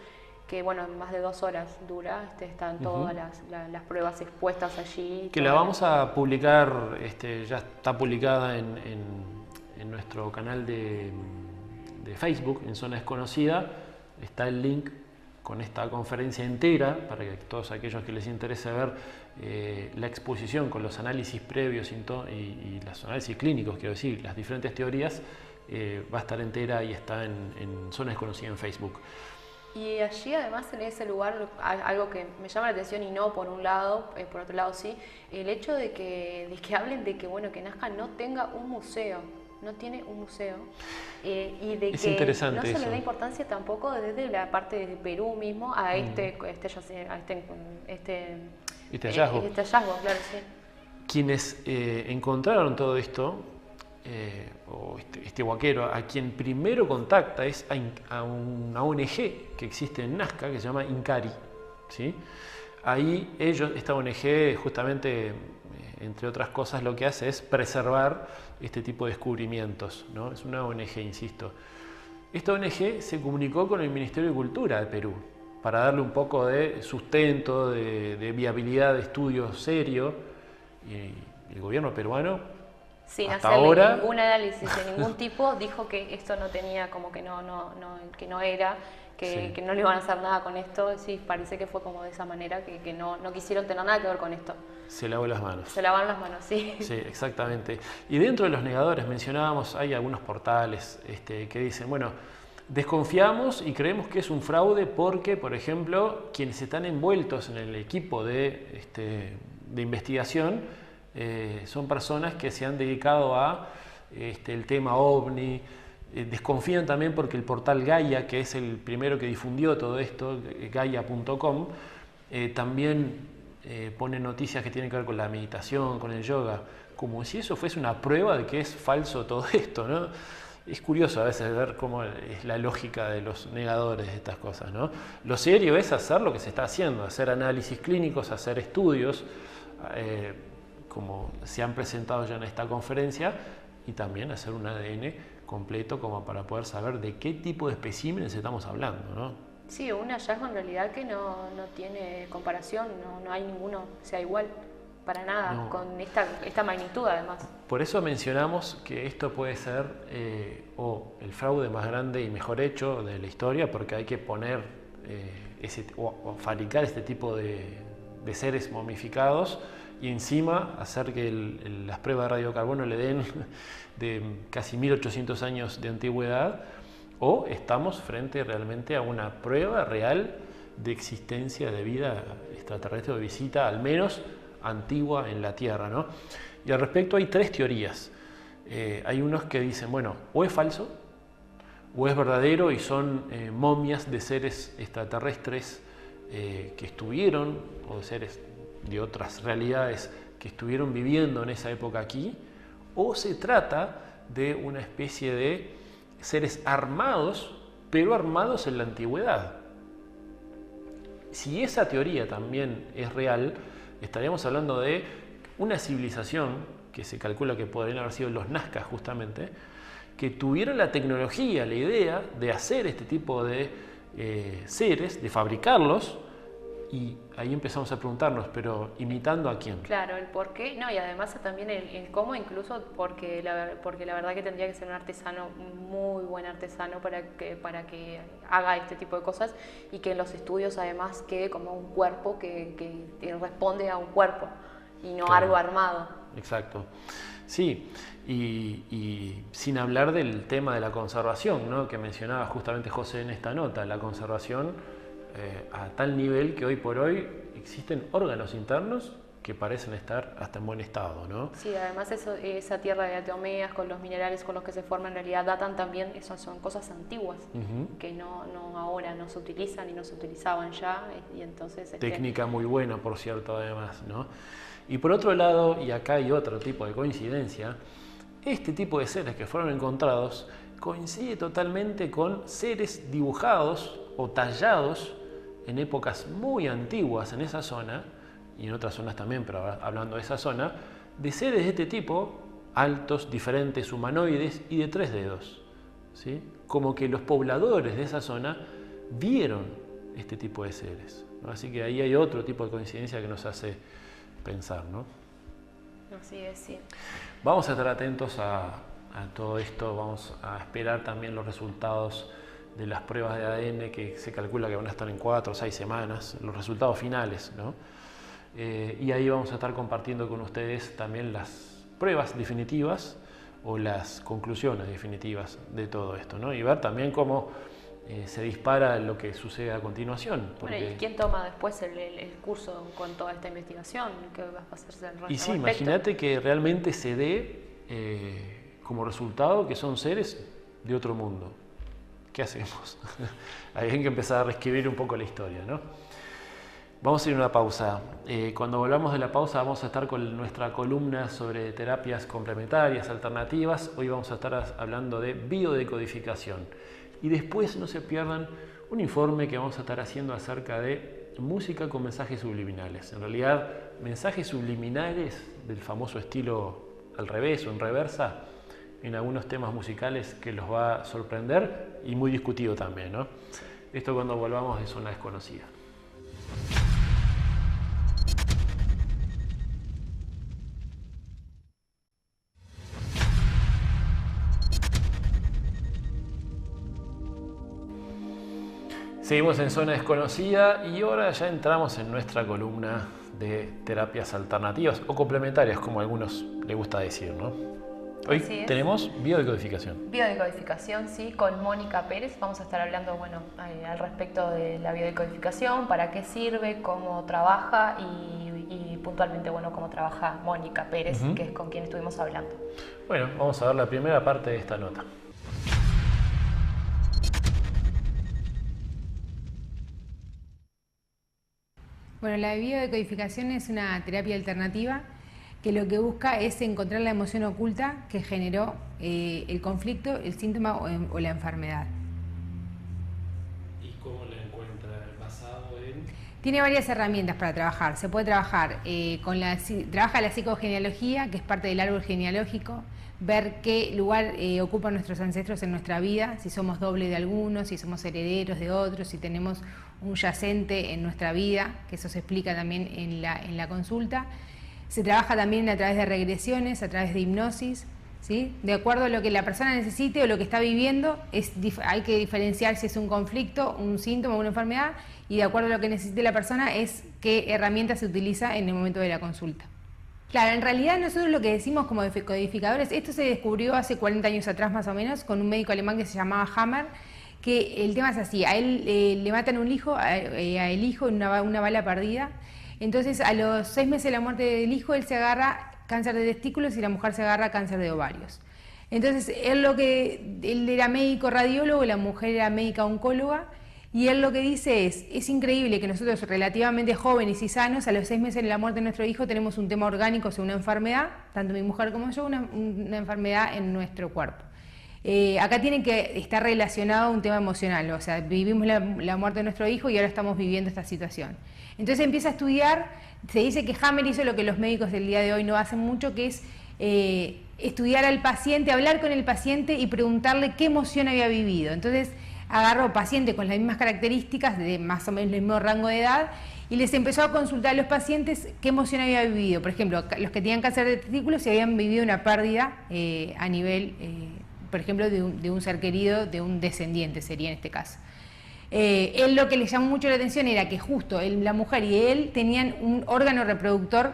que bueno, más de 2 horas dura, están todas las pruebas expuestas allí. Que la vamos a publicar, ya está publicada en nuestro canal de Facebook, en Zona Desconocida. Está el link con esta conferencia entera, para que todos aquellos que les interese ver la exposición con los análisis previos y los análisis clínicos, quiero decir, las diferentes teorías, va a estar entera y está en Zona Desconocida en Facebook. Y allí además en ese lugar, algo que me llama la atención y no por un lado, por otro lado sí, el hecho de que hablen de que bueno, que Nazca no tenga un museo, no tiene un museo, y de que no se le da importancia tampoco desde la parte de Perú mismo a este hallazgo. Claro, sí. Quienes encontraron todo esto, o este huaquero, a quien primero contacta es a una ONG que existe en Nazca, que se llama Incari, ¿sí? Ahí esta ONG justamente, entre otras cosas, lo que hace es preservar este tipo de descubrimientos, ¿no? Es una ONG, insisto. Esta ONG se comunicó con el Ministerio de Cultura de Perú para darle un poco de sustento, de viabilidad de estudio serio, y el gobierno peruano, sin hasta hacerle ahora, ningún análisis de ningún tipo, dijo que esto no tenía, como que no era, que no le iban a hacer nada con esto. Sí, parece que fue como de esa manera, que no quisieron tener nada que ver con esto. Se lavó las manos. Se lavaron las manos, sí. Sí, exactamente. Y dentro de los negadores mencionábamos, hay algunos portales que dicen, bueno, desconfiamos y creemos que es un fraude porque, por ejemplo, quienes están envueltos en el equipo de investigación son personas que se han dedicado a el tema OVNI. Desconfían también porque el portal Gaia, que es el primero que difundió todo esto, gaia.com, también pone noticias que tienen que ver con la meditación, con el yoga, como si eso fuese una prueba de que es falso todo esto, ¿no? Es curioso a veces ver cómo es la lógica de los negadores de estas cosas, ¿no? Lo serio es hacer lo que se está haciendo, hacer análisis clínicos, hacer estudios, como se han presentado ya en esta conferencia, y también hacer un ADN completo como para poder saber de qué tipo de especímenes estamos hablando, ¿no? Sí, un hallazgo en realidad que no tiene comparación, no hay ninguno sea igual. para nada, No. con esta magnitud además. Por eso mencionamos que esto puede ser el fraude más grande y mejor hecho de la historia, porque hay que poner o fabricar este tipo de seres momificados y encima hacer que las pruebas de radiocarbono le den de casi 1800 años de antigüedad, o estamos frente realmente a una prueba real de existencia de vida extraterrestre o de visita, al menos antigua, en la Tierra, ¿no? Y al respecto hay tres teorías. Hay unos que dicen, bueno, o es falso, o es verdadero y son momias de seres extraterrestres que estuvieron, o de seres de otras realidades que estuvieron viviendo en esa época aquí, o se trata de una especie de seres armados, pero armados en la antigüedad. Si esa teoría también es real, estaríamos hablando de una civilización que se calcula que podrían haber sido los Nazca justamente, que tuvieron la tecnología, la idea de hacer este tipo de seres, de fabricarlos, y ahí empezamos a preguntarnos, pero ¿imitando a quién? Claro, el por qué, no, y además también el cómo, incluso porque la verdad que tendría que ser un artesano, muy buen artesano para que haga este tipo de cosas, y que en los estudios además quede como un cuerpo que responde a un cuerpo y no Claro. algo armado. Exacto. Sí, y sin hablar del tema de la conservación, ¿no?, que mencionaba justamente José en esta nota, la conservación a tal nivel que hoy por hoy existen órganos internos que parecen estar hasta en buen estado, ¿no? Sí, además esa tierra de diatomeas con los minerales con los que se forman en realidad datan también, esas son cosas antiguas que no ahora no se utilizan y no se utilizaban ya, y entonces... Técnica muy buena, por cierto, además, ¿no? Y por otro lado, y acá hay otro tipo de coincidencia, este tipo de seres que fueron encontrados coincide totalmente con seres dibujados o tallados en épocas muy antiguas en esa zona, y en otras zonas también, pero hablando de esa zona, de seres de este tipo, altos, diferentes, humanoides y de 3 dedos, ¿sí? Como que los pobladores de esa zona vieron este tipo de seres, ¿no? Así que ahí hay otro tipo de coincidencia que nos hace pensar, ¿no? Así es, sí. Vamos a estar atentos a todo esto, vamos a esperar también los resultados de las pruebas de ADN que se calcula que van a estar en 4 o 6 semanas, los resultados finales, ¿no? Y ahí vamos a estar compartiendo con ustedes también las pruebas definitivas o las conclusiones definitivas de todo esto, ¿no? Y ver también cómo se dispara lo que sucede a continuación. Porque... Bueno, ¿y quién toma después el curso con toda esta investigación? ¿Qué va a hacerse al respecto? Y sí, imagínate que realmente se dé como resultado que son seres de otro mundo. ¿Qué hacemos? Hay que empezar a reescribir un poco la historia, ¿no? Vamos a ir a una pausa. Cuando volvamos de la pausa vamos a estar con nuestra columna sobre terapias complementarias, alternativas. Hoy vamos a estar hablando de biodecodificación. Y después no se pierdan un informe que vamos a estar haciendo acerca de música con mensajes subliminales. En realidad, mensajes subliminales del famoso estilo al revés o en reversa, en algunos temas musicales que los va a sorprender y muy discutido también, ¿no? Esto cuando volvamos de Zona Desconocida. Seguimos en Zona Desconocida y ahora ya entramos en nuestra columna de terapias alternativas o complementarias, como a algunos les gusta decir, ¿no? Hoy tenemos biodecodificación. Biodecodificación, sí, con Mónica Pérez. Vamos a estar hablando, bueno, al respecto de la biodecodificación, para qué sirve, cómo trabaja y puntualmente, bueno, cómo trabaja Mónica Pérez, que es con quien estuvimos hablando. Bueno, vamos a ver la primera parte de esta nota. Bueno, la biodecodificación es una terapia alternativa que lo que busca es encontrar la emoción oculta que generó el conflicto, el síntoma o la enfermedad. ¿Y cómo la encuentra? ¿Basado en...? Tiene varias herramientas para trabajar. Se puede trabajar trabaja la psicogenealogía, que es parte del árbol genealógico, ver qué lugar ocupan nuestros ancestros en nuestra vida, si somos doble de algunos, si somos herederos de otros, si tenemos un yacente en nuestra vida, que eso se explica también en la consulta. Se trabaja también a través de regresiones, a través de hipnosis, ¿sí? De acuerdo a lo que la persona necesite o lo que está viviendo, hay que diferenciar si es un conflicto, un síntoma, una enfermedad, y de acuerdo a lo que necesite la persona es qué herramienta se utiliza en el momento de la consulta. Claro, en realidad nosotros lo que decimos como codificadores, esto se descubrió hace 40 años atrás más o menos, con un médico alemán que se llamaba Hammer, que el tema es así, a él le matan un hijo, a el hijo en una bala perdida. Entonces, a los 6 meses de la muerte del hijo, él se agarra cáncer de testículos y la mujer se agarra cáncer de ovarios. Entonces, él era médico radiólogo, la mujer era médica oncóloga, y él lo que dice es increíble que nosotros relativamente jóvenes y sanos, a los 6 meses de la muerte de nuestro hijo, tenemos un tema orgánico, o sea, una enfermedad, tanto mi mujer como yo, una enfermedad en nuestro cuerpo. Acá tiene que estar relacionado a un tema emocional, o sea, vivimos la muerte de nuestro hijo y ahora estamos viviendo esta situación. Entonces empieza a estudiar, se dice que Hammer hizo lo que los médicos del día de hoy no hacen mucho, que es estudiar al paciente, hablar con el paciente y preguntarle qué emoción había vivido. Entonces agarró pacientes con las mismas características, de más o menos el mismo rango de edad, y les empezó a consultar a los pacientes qué emoción había vivido. Por ejemplo, los que tenían cáncer de testículos, si habían vivido una pérdida a nivel, por ejemplo, de un ser querido, de un descendiente sería en este caso. Él lo que le llamó mucho la atención era que justo la mujer y él tenían un órgano reproductor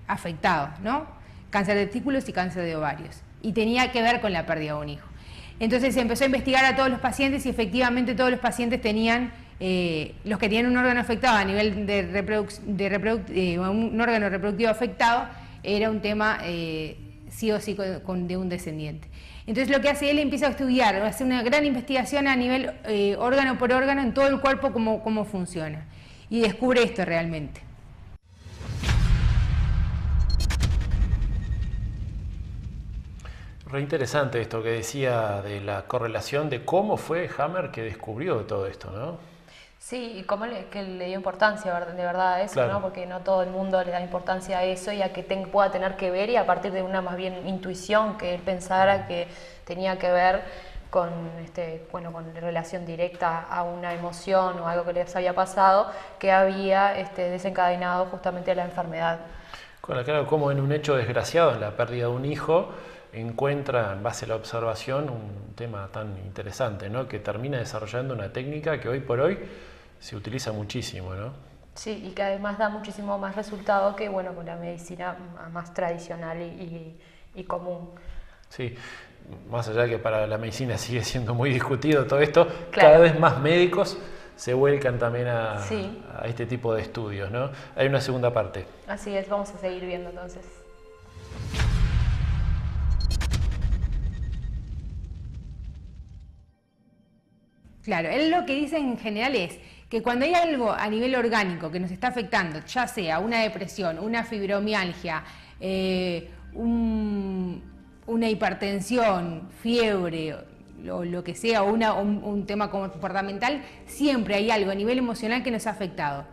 afectado, ¿no? Cáncer de testículos y cáncer de ovarios. Y tenía que ver con la pérdida de un hijo. Entonces se empezó a investigar a todos los pacientes y efectivamente todos los pacientes tenían, los que tenían un órgano afectado a nivel de un órgano reproductivo afectado, era un tema sí o sí de un descendiente. Entonces lo que hace él, empieza a estudiar, hace una gran investigación a nivel órgano por órgano en todo el cuerpo cómo funciona, y descubre esto realmente. Re interesante esto que decía de la correlación de cómo fue Hammer que descubrió todo esto, ¿no? Sí, y cómo que le dio importancia de verdad a eso, claro, ¿no? Porque no todo el mundo le da importancia a eso y a que pueda tener que ver, y a partir de una más bien intuición que él pensara que tenía que ver con, con relación directa a una emoción o algo que les había pasado, que había desencadenado justamente la enfermedad. Claro, como en un hecho desgraciado, en la pérdida de un hijo, encuentra en base a la observación un tema tan interesante, ¿no? Que termina desarrollando una técnica que hoy por hoy se utiliza muchísimo, ¿no? Sí, y que además da muchísimo más resultado que con la medicina más tradicional y común. Sí, más allá de que para la medicina sigue siendo muy discutido todo esto, claro, cada vez más médicos se vuelcan también a este tipo de estudios, ¿no? Hay una segunda parte. Así es, vamos a seguir viendo entonces. Claro, él lo que dice en general es que cuando hay algo a nivel orgánico que nos está afectando, ya sea una depresión, una fibromialgia, una hipertensión, fiebre, o lo que sea, un tema comportamental, siempre hay algo a nivel emocional que nos ha afectado.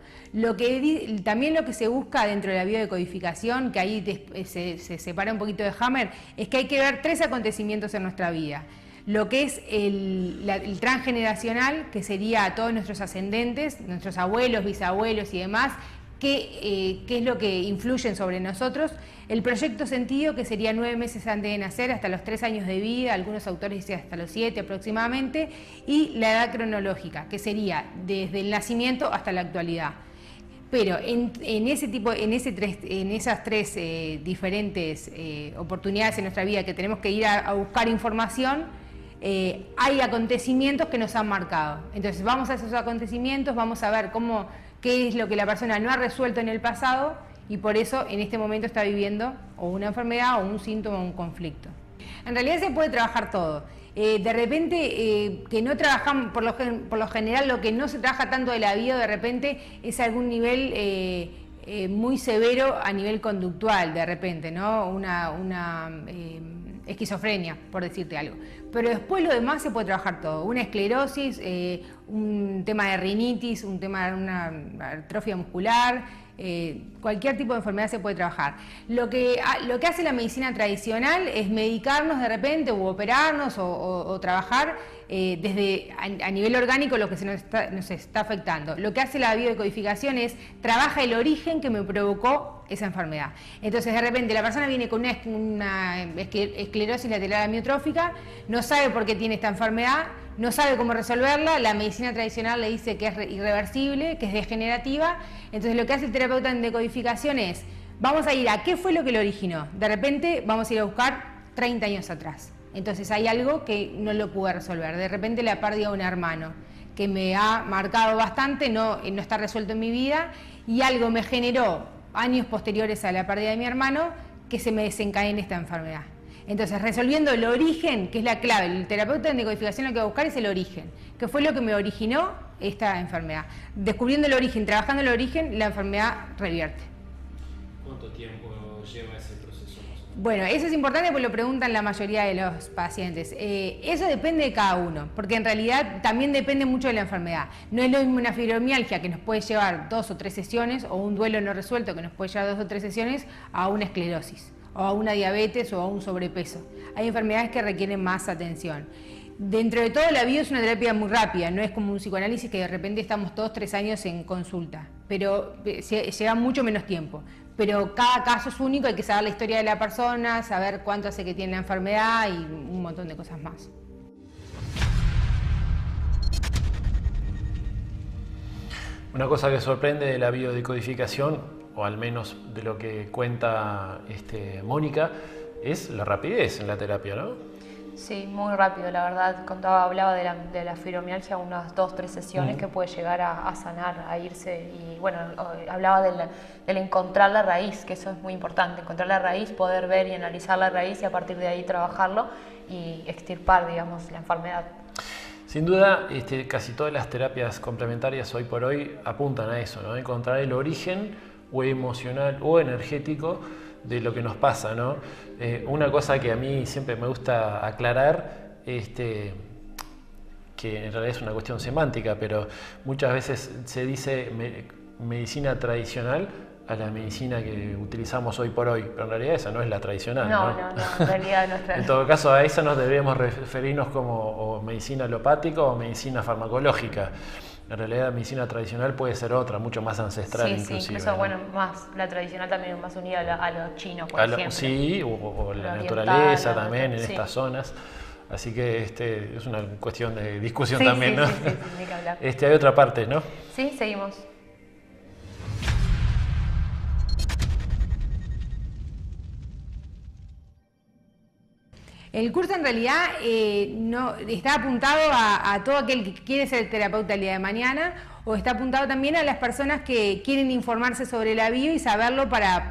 También lo que se busca dentro de la biodecodificación, que ahí se separa un poquito de Hammer, es que hay que ver 3 acontecimientos en nuestra vida. Lo que es el transgeneracional, que sería a todos nuestros ascendentes, nuestros abuelos, bisabuelos y demás, qué es lo que influyen sobre nosotros. El proyecto sentido, que sería 9 meses antes de nacer, hasta los 3 años de vida, algunos autores dicen hasta los 7 aproximadamente, y la edad cronológica, que sería desde el nacimiento hasta la actualidad. Pero en esas tres diferentes oportunidades en nuestra vida que tenemos que ir a buscar información, hay acontecimientos que nos han marcado. Entonces vamos a esos acontecimientos, vamos a ver qué es lo que la persona no ha resuelto en el pasado, y por eso en este momento está viviendo o una enfermedad o un síntoma o un conflicto. En realidad se puede trabajar todo. De repente que no trabajamos, por lo general lo que no se trabaja tanto de la vida, de repente es algún nivel muy severo a nivel conductual, de repente, ¿no? Una esquizofrenia, por decirte algo. Pero después lo demás se puede trabajar todo. Una esclerosis, un tema de rinitis, un tema de una atrofia muscular, cualquier tipo de enfermedad se puede trabajar. Lo que hace la medicina tradicional es medicarnos de repente, o operarnos, o trabajar desde a nivel orgánico lo que nos está afectando. Lo que hace la biodecodificación es, trabaja el origen que me provocó esa enfermedad. Entonces de repente la persona viene con una esclerosis lateral amiotrófica, no sabe por qué tiene esta enfermedad, no sabe cómo resolverla, la medicina tradicional le dice que es irreversible, que es degenerativa. Entonces lo que hace el terapeuta en decodificación es, vamos a ir a qué fue lo que lo originó. De repente vamos a ir a buscar 30 años atrás. Entonces hay algo que no lo pude resolver. De repente la pérdida de un hermano, que me ha marcado bastante, no está resuelto en mi vida, y algo me generó años posteriores a la pérdida de mi hermano que se me desencadene esta enfermedad. Entonces, resolviendo el origen, que es la clave, el terapeuta en decodificación lo que va a buscar es el origen, que fue lo que me originó esta enfermedad. Descubriendo el origen, trabajando el origen, la enfermedad revierte. ¿Cuánto tiempo lleva ese proceso? Bueno, eso es importante porque lo preguntan la mayoría de los pacientes. Eso depende de cada uno, porque en realidad también depende mucho de la enfermedad. No es lo mismo una fibromialgia que nos puede llevar 2 o 3 sesiones, o un duelo no resuelto que nos puede llevar 2 o 3 sesiones, a una esclerosis, o a una diabetes, o a un sobrepeso. Hay enfermedades que requieren más atención. Dentro de todo, la bio es una terapia muy rápida, no es como un psicoanálisis que de repente estamos todos 3 años en consulta, pero lleva mucho menos tiempo. Pero cada caso es único, hay que saber la historia de la persona, saber cuánto hace que tiene la enfermedad y un montón de cosas más. Una cosa que sorprende de la biodecodificación, o al menos de lo que cuenta Mónica, es la rapidez en la terapia, ¿no? Sí, muy rápido, la verdad. Hablaba de la fibromialgia, unas 2 o 3 sesiones que puede llegar a sanar, a irse. Y bueno, hablaba del encontrar la raíz, que eso es muy importante. Encontrar la raíz, poder ver y analizar la raíz y a partir de ahí trabajarlo y extirpar, digamos, la enfermedad. Sin duda, casi todas las terapias complementarias hoy por hoy apuntan a eso, ¿no? Encontrar el origen o emocional o energético de lo que nos pasa, ¿no? Una cosa que a mí siempre me gusta aclarar, que en realidad es una cuestión semántica, pero muchas veces se dice medicina tradicional a la medicina que utilizamos hoy por hoy, pero en realidad esa no es la tradicional, ¿no? No, en realidad no es tradicional. En todo caso, a esa nos deberíamos referirnos como o medicina alopática o medicina farmacológica. En realidad la medicina tradicional puede ser otra, mucho más ancestral, inclusive. Sí, incluso, bueno, más la tradicional también es más unida a lo chino, por ejemplo. Sí, o la naturaleza también en estas zonas. Así que es una cuestión de discusión también, ¿no? Sí, hay que hablar. Hay otra parte, ¿no? Sí, seguimos. El curso en realidad no está apuntado a todo aquel que quiere ser terapeuta el día de mañana, o está apuntado también a las personas que quieren informarse sobre la bio y saberlo para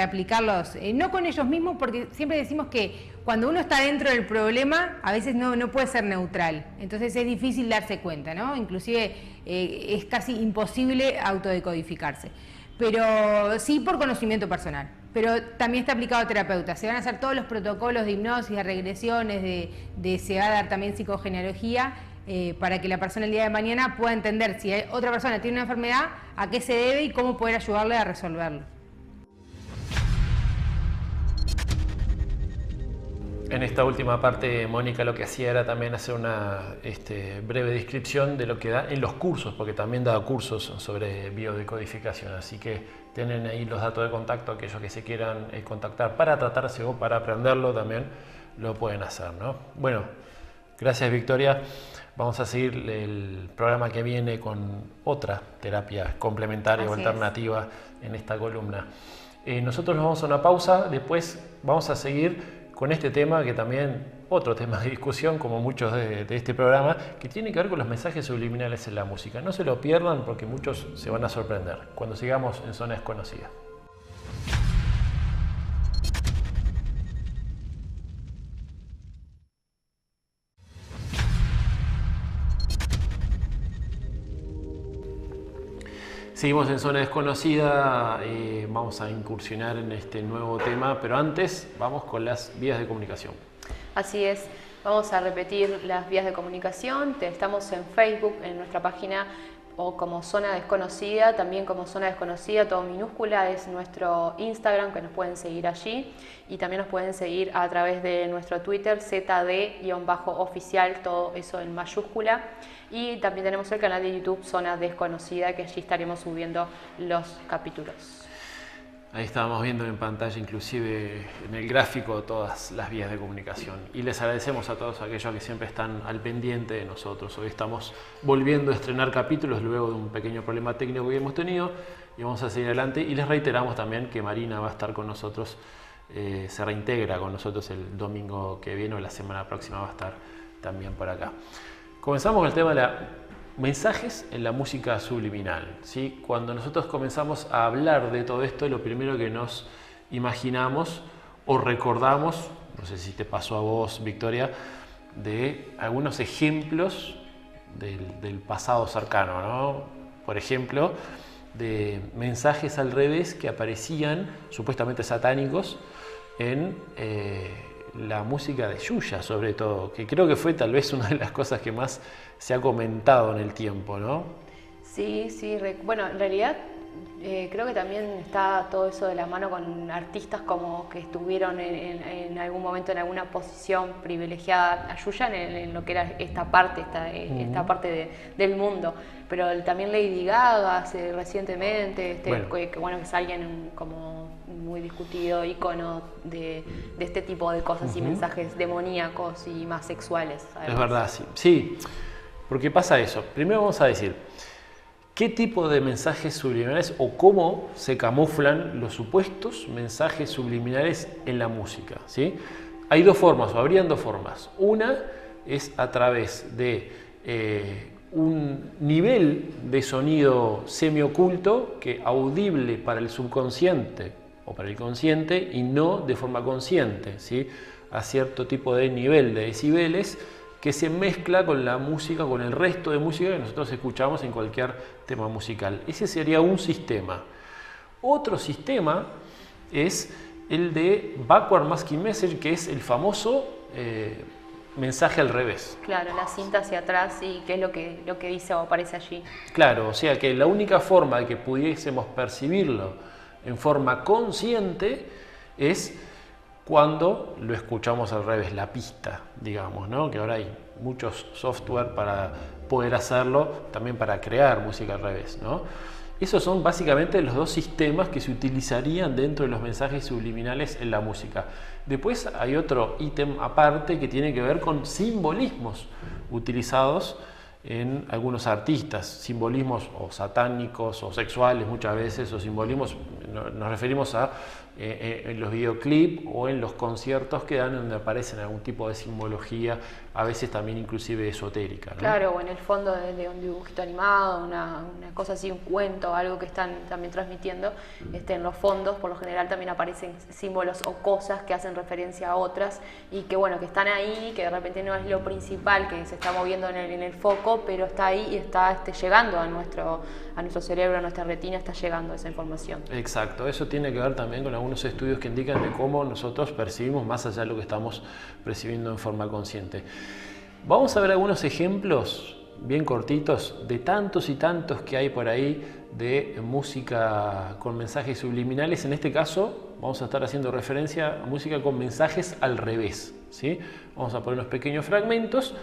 aplicarlos, no con ellos mismos, porque siempre decimos que cuando uno está dentro del problema a veces no puede ser neutral, entonces es difícil darse cuenta, ¿no? Inclusive es casi imposible autodecodificarse, pero sí por conocimiento personal. Pero también está aplicado a terapeutas. Se van a hacer todos los protocolos de hipnosis, de regresiones, se va a dar también psicogenealogía para que la persona el día de mañana pueda entender si otra persona tiene una enfermedad, a qué se debe y cómo poder ayudarle a resolverlo. En esta última parte, Mónica lo que hacía era también hacer una breve descripción de lo que da en los cursos, porque también da cursos sobre biodecodificación, así que tienen ahí los datos de contacto, aquellos que se quieran contactar para tratarse o para aprenderlo también lo pueden hacer, ¿no? Bueno, gracias Victoria. Vamos a seguir el programa que viene con otra terapia complementaria o alternativa en esta columna. Nosotros nos vamos a una pausa, después vamos a seguir con este tema que también, otro tema de discusión como muchos de este programa, que tiene que ver con los mensajes subliminales en la música. No se lo pierdan porque muchos se van a sorprender cuando sigamos en Zona Desconocida. Seguimos en Zona Desconocida, vamos a incursionar en este nuevo tema, pero antes vamos con las vías de comunicación. Así es, vamos a repetir las vías de comunicación. Estamos en Facebook, en nuestra página o como Zona Desconocida, también como Zona Desconocida, todo minúscula, es nuestro Instagram, que nos pueden seguir allí, y también nos pueden seguir a través de nuestro Twitter, ZD-oficial, todo eso en mayúscula, y también tenemos el canal de YouTube Zona Desconocida, que allí estaremos subiendo los capítulos. Ahí estábamos viendo en pantalla, inclusive en el gráfico, todas las vías de comunicación. Y les agradecemos a todos aquellos que siempre están al pendiente de nosotros. Hoy estamos volviendo a estrenar capítulos luego de un pequeño problema técnico que hemos tenido y vamos a seguir adelante. Y les reiteramos también que Marina va a estar con nosotros, se reintegra con nosotros el domingo que viene o la semana próxima va a estar también por acá. Comenzamos con el tema de la mensajes en la música subliminal, ¿sí? Cuando nosotros comenzamos a hablar de todo esto, lo primero que nos imaginamos o recordamos, no sé si te pasó a vos, Victoria, de algunos ejemplos del pasado cercano, ¿no? Por ejemplo, de mensajes al revés que aparecían, supuestamente satánicos, en la música de Yuya, sobre todo, que creo que fue tal vez una de las cosas que más se ha comentado en el tiempo, ¿no? Sí, sí, bueno, en realidad creo que también está todo eso de la mano con artistas como que estuvieron en algún momento en alguna posición privilegiada, ayudan en lo que era esta parte del mundo. Pero también Lady Gaga recientemente, bueno, que es alguien como muy discutido, ícono de este tipo de cosas y mensajes demoníacos y más sexuales. Además. Es verdad, sí. Sí, porque pasa eso. Primero vamos a decir, ¿qué tipo de mensajes subliminales o cómo se camuflan los supuestos mensajes subliminales en la música? ¿Sí? Hay dos formas, o habrían dos formas. Una es a través de un nivel de sonido semioculto que audible para el subconsciente o para el consciente y no de forma consciente, ¿sí? A cierto tipo de nivel de decibeles que se mezcla con la música, con el resto de música que nosotros escuchamos en cualquier tema musical. Ese sería un sistema. Otro sistema es el de Backward Masking Message, que es el famoso mensaje al revés. Claro, la cinta hacia atrás y qué es lo que dice o aparece allí. Claro, o sea que la única forma de que pudiésemos percibirlo en forma consciente es cuando lo escuchamos al revés, la pista, digamos, ¿no? Que ahora hay muchos software para poder hacerlo, también para crear música al revés, ¿no? Esos son básicamente los dos sistemas que se utilizarían dentro de los mensajes subliminales en la música. Después hay otro ítem aparte que tiene que ver con simbolismos utilizados en algunos artistas, simbolismos o satánicos o sexuales muchas veces, o simbolismos, nos referimos a en los videoclips o en los conciertos que dan donde aparecen algún tipo de simbología, a veces también inclusive esotérica, ¿no? Claro, o en el fondo de un dibujito animado, una cosa así, un cuento, algo que están también transmitiendo, en los fondos por lo general también aparecen símbolos o cosas que hacen referencia a otras y que bueno, que están ahí, que de repente no es lo principal que se está moviendo en el foco, pero está ahí y está llegando a nuestro cerebro, a nuestra retina, está llegando esa información. Exacto, eso tiene que ver también con algunos estudios que indican de cómo nosotros percibimos más allá de lo que estamos percibiendo en forma consciente. Vamos a ver algunos ejemplos bien cortitos de tantos y tantos que hay por ahí de música con mensajes subliminales. En este caso vamos a estar haciendo referencia a música con mensajes al revés, ¿sí? Vamos a poner unos pequeños fragmentos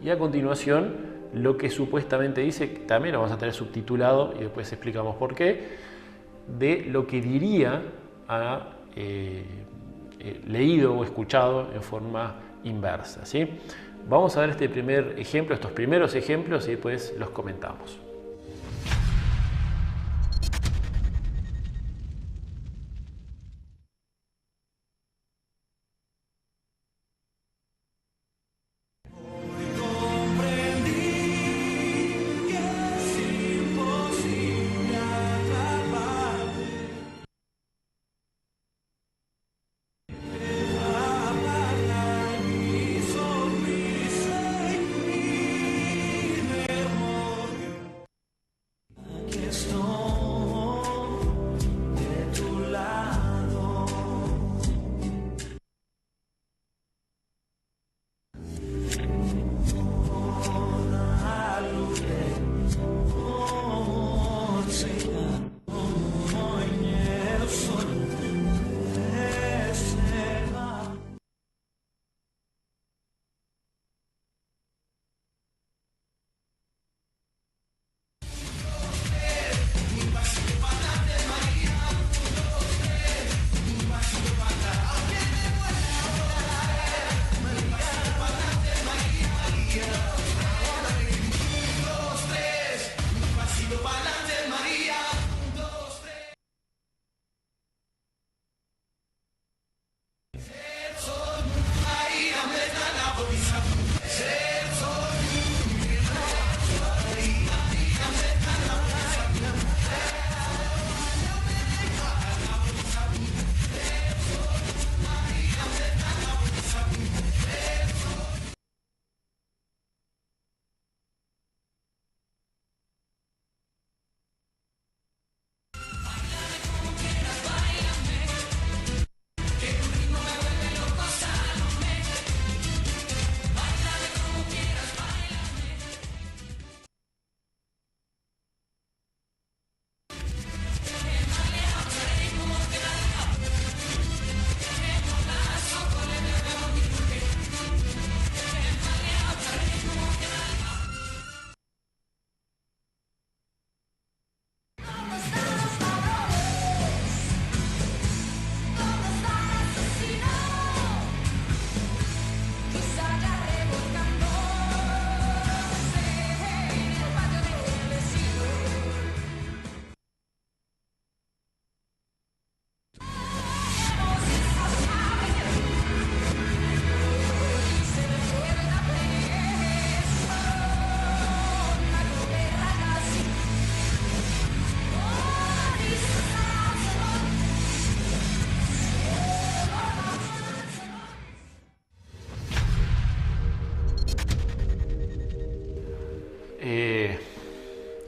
y a continuación lo que supuestamente dice, también lo vamos a tener subtitulado y después explicamos por qué, de lo que diría a leído o escuchado en forma inversa, ¿sí? Vamos a ver este primer ejemplo, estos primeros ejemplos y después los comentamos.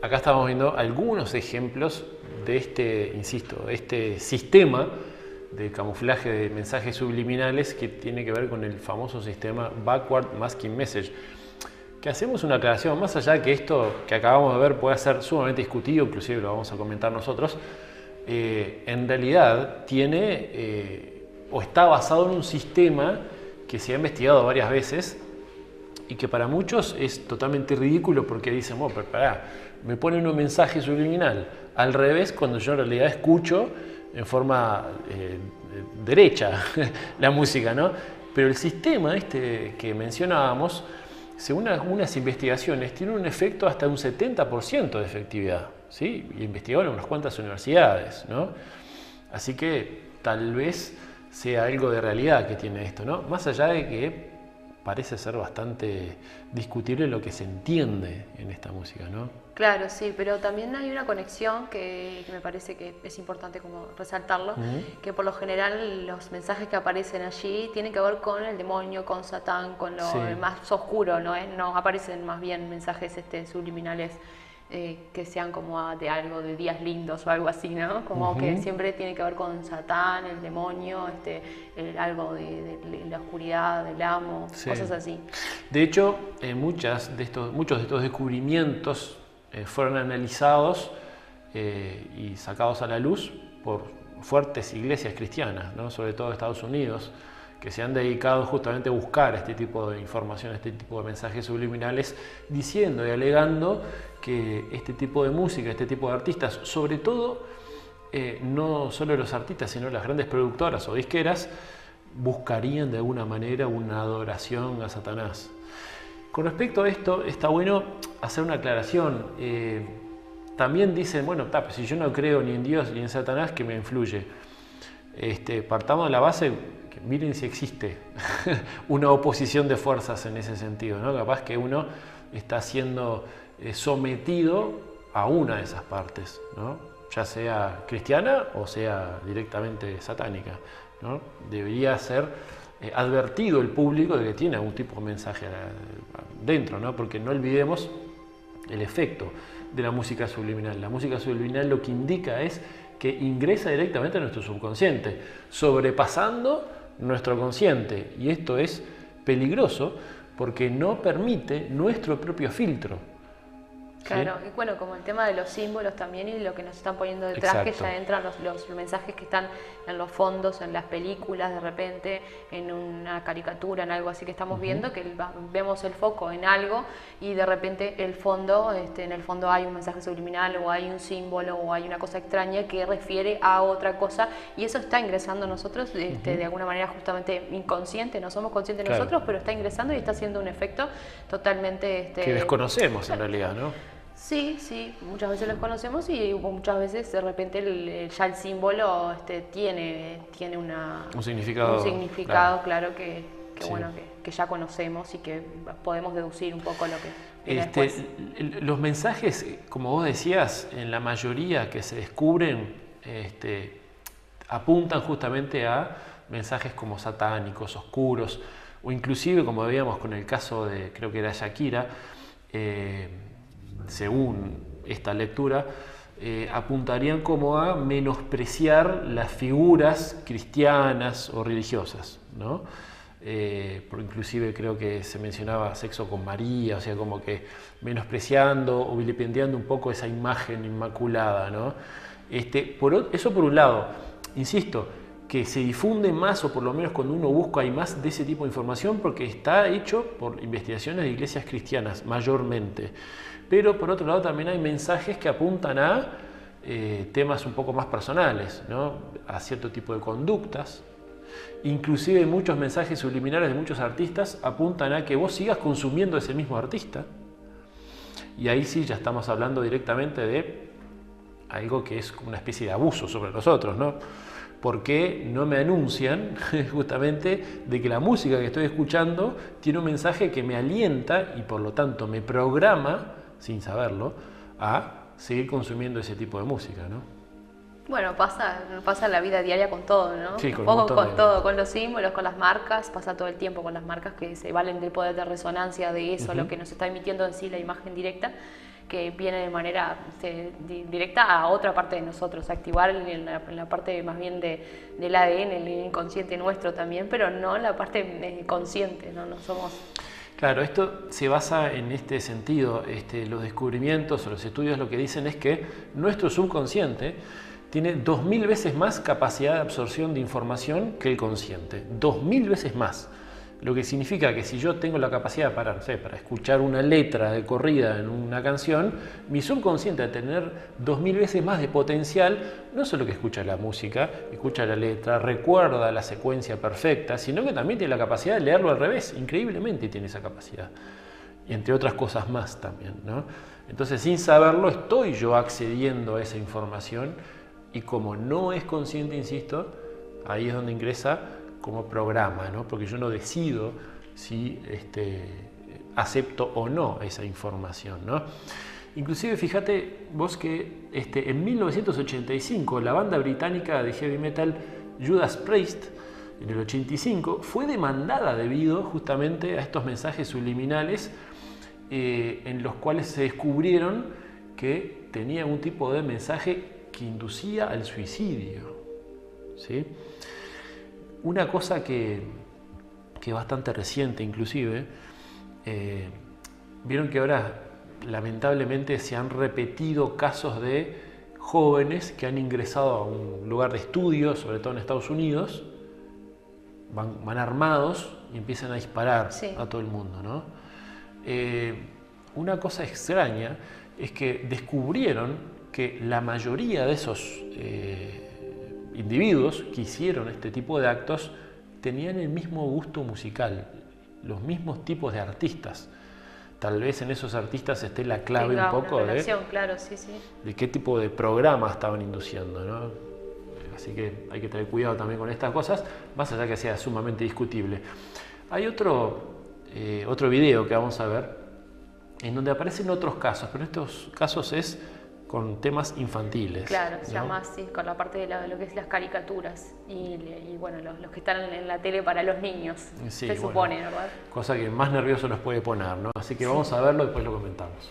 acá estamos viendo algunos ejemplos de este, insisto, este sistema de camuflaje de mensajes subliminales que tiene que ver con el famoso sistema Backward Masking Message. Que hacemos una aclaración, más allá de que esto que acabamos de ver pueda ser sumamente discutido, inclusive lo vamos a comentar nosotros, en realidad tiene o está basado en un sistema que se ha investigado varias veces y que para muchos es totalmente ridículo porque dicen, bueno, pero pará, me ponen un mensaje subliminal al revés cuando yo en realidad escucho en forma derecha la música, ¿no? Pero el sistema este que mencionábamos, según algunas investigaciones, tiene un efecto hasta un 70% de efectividad, ¿sí? Y investigaron en unas cuantas universidades, ¿no? Así que tal vez sea algo de realidad que tiene esto, ¿no? Más allá de que parece ser bastante discutible lo que se entiende en esta música, ¿no? Claro, sí, pero también hay una conexión que me parece que es importante como resaltarlo, que por lo general los mensajes que aparecen allí tienen que ver con el demonio, con Satán, con lo más oscuro, ¿no? No aparecen más bien mensajes subliminales que sean como de algo de días lindos o algo así, ¿no? Como que siempre tiene que ver con Satán, el demonio, algo de la oscuridad, del amo, cosas así. De hecho, muchos de estos descubrimientos fueron analizados y sacados a la luz por fuertes iglesias cristianas, ¿no? Sobre todo de Estados Unidos, que se han dedicado justamente a buscar este tipo de información, este tipo de mensajes subliminales, diciendo y alegando que este tipo de música, este tipo de artistas, sobre todo no solo los artistas, sino las grandes productoras o disqueras, buscarían de alguna manera una adoración a Satanás. Con respecto a esto, está bueno hacer una aclaración. También dicen, bueno, pues si yo no creo ni en Dios ni en Satanás, ¿qué me influye? Partamos de la base que miren si existe una oposición de fuerzas en ese sentido, ¿no? Capaz que uno está siendo sometido a una de esas partes, ¿no? Ya sea cristiana o sea directamente satánica, ¿no? Debería ser advertido el público de que tiene algún tipo de mensaje dentro, ¿no? Porque no olvidemos el efecto de la música subliminal. La música subliminal lo que indica es que ingresa directamente a nuestro subconsciente, sobrepasando nuestro consciente. Y esto es peligroso porque no permite nuestro propio filtro. Claro, ¿sí? Y bueno, como el tema de los símbolos también y lo que nos están poniendo detrás, que ya entran los mensajes que están en los fondos, en las películas, de repente, en una caricatura, en algo así que estamos viendo, que vemos el foco en algo y de repente el fondo, en el fondo hay un mensaje subliminal o hay un símbolo o hay una cosa extraña que refiere a otra cosa y eso está ingresando a nosotros de alguna manera justamente inconsciente, no somos conscientes nosotros, pero está ingresando y está haciendo un efecto totalmente... que desconocemos en realidad, ¿no? Sí, sí, muchas veces los conocemos y muchas veces de repente ya el símbolo tiene un significado, claro, que bueno, que ya conocemos y que podemos deducir un poco lo que viene después. Los mensajes, como vos decías, en la mayoría que se descubren, apuntan justamente a mensajes como satánicos, oscuros, o inclusive, como veíamos con el caso de, creo que era Shakira, según esta lectura, apuntarían como a menospreciar las figuras cristianas o religiosas, ¿no? Inclusive creo que se mencionaba sexo con María, o sea, como que menospreciando o vilipendiando un poco esa imagen inmaculada, ¿no? Eso por un lado, insisto, que se difunde más, o por lo menos cuando uno busca hay más de ese tipo de información, porque está hecho por investigaciones de iglesias cristianas, mayormente. Pero por otro lado también hay mensajes que apuntan a temas un poco más personales, ¿no? A cierto tipo de conductas. Inclusive muchos mensajes subliminales de muchos artistas apuntan a que vos sigas consumiendo ese mismo artista. Y ahí sí ya estamos hablando directamente de algo que es una especie de abuso sobre los otros, ¿no? Porque no me anuncian justamente de que la música que estoy escuchando tiene un mensaje que me alienta y por lo tanto me programa, sin saberlo, a seguir consumiendo ese tipo de música, ¿no? Bueno, pasa la vida diaria con todo, ¿no? Sí, un poco con todo, con los símbolos, con las marcas, pasa todo el tiempo con las marcas que se valen del poder de resonancia de eso, lo que nos está emitiendo en sí la imagen directa. que viene de manera directa a otra parte de nosotros, activar en la parte más bien del ADN, el inconsciente nuestro también, pero no la parte consciente, no somos... Claro, esto se basa en este sentido. Los descubrimientos o los estudios lo que dicen es que nuestro subconsciente tiene 2000 veces más capacidad de absorción de información que el consciente. 2000 veces más. Lo que significa que si yo tengo la capacidad para, no sé, para escuchar una letra de corrida en una canción, mi subconsciente, al tener 2000 veces más de potencial, no solo que escucha la música, escucha la letra, recuerda la secuencia perfecta, sino que también tiene la capacidad de leerlo al revés. Increíblemente tiene esa capacidad. Y entre otras cosas más también, ¿no? Entonces, sin saberlo, estoy yo accediendo a esa información y como no es consciente, insisto, ahí es donde ingresa como programa, ¿no? Porque yo no decido si acepto o no esa información, ¿no? Inclusive fíjate vos que en 1985 la banda británica de heavy metal Judas Priest, en el 85, fue demandada debido justamente a estos mensajes subliminales en los cuales se descubrieron que tenía un tipo de mensaje que inducía al suicidio, ¿sí? Una cosa que es bastante reciente inclusive, vieron que ahora lamentablemente se han repetido casos de jóvenes que han ingresado a un lugar de estudio, sobre todo en Estados Unidos, van armados y empiezan a disparar a todo el mundo, ¿no? Una cosa extraña es que descubrieron que la mayoría de esos individuos que hicieron este tipo de actos tenían el mismo gusto musical, los mismos tipos de artistas. Tal vez en esos artistas esté la clave un poco claro, de qué tipo de programa estaban induciendo, ¿no? Así que hay que tener cuidado también con estas cosas, más allá que sea sumamente discutible. Hay otro video que vamos a ver en donde aparecen otros casos, pero en estos casos es con temas infantiles. Claro, ¿no? se llama así, con la parte de lo que es las caricaturas y bueno, los que están en la tele para los niños, se supone, ¿verdad? Cosa que más nervioso nos puede poner, ¿no? Así que vamos a verlo y después lo comentamos.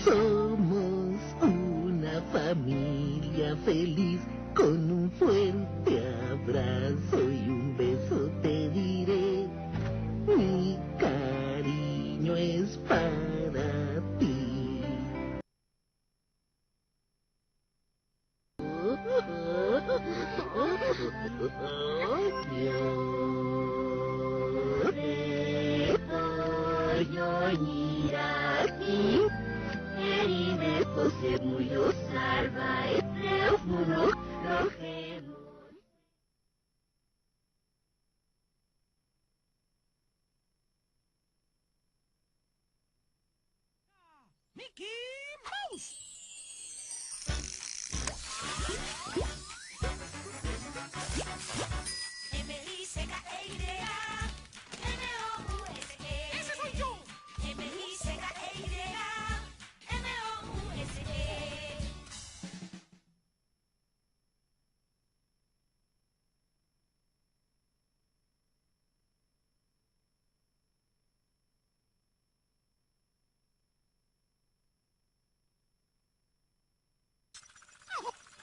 Somos una familia feliz, con un fuerte abrazo y un beso te diré, mi cariño es para ti. Você muito salva e Deus nos rogemos. Mickey Mouse! M-I-C-K-E-Y-A M-O-U-S-E. ¡Ese soy yo! M-I-C-K-E-Y-A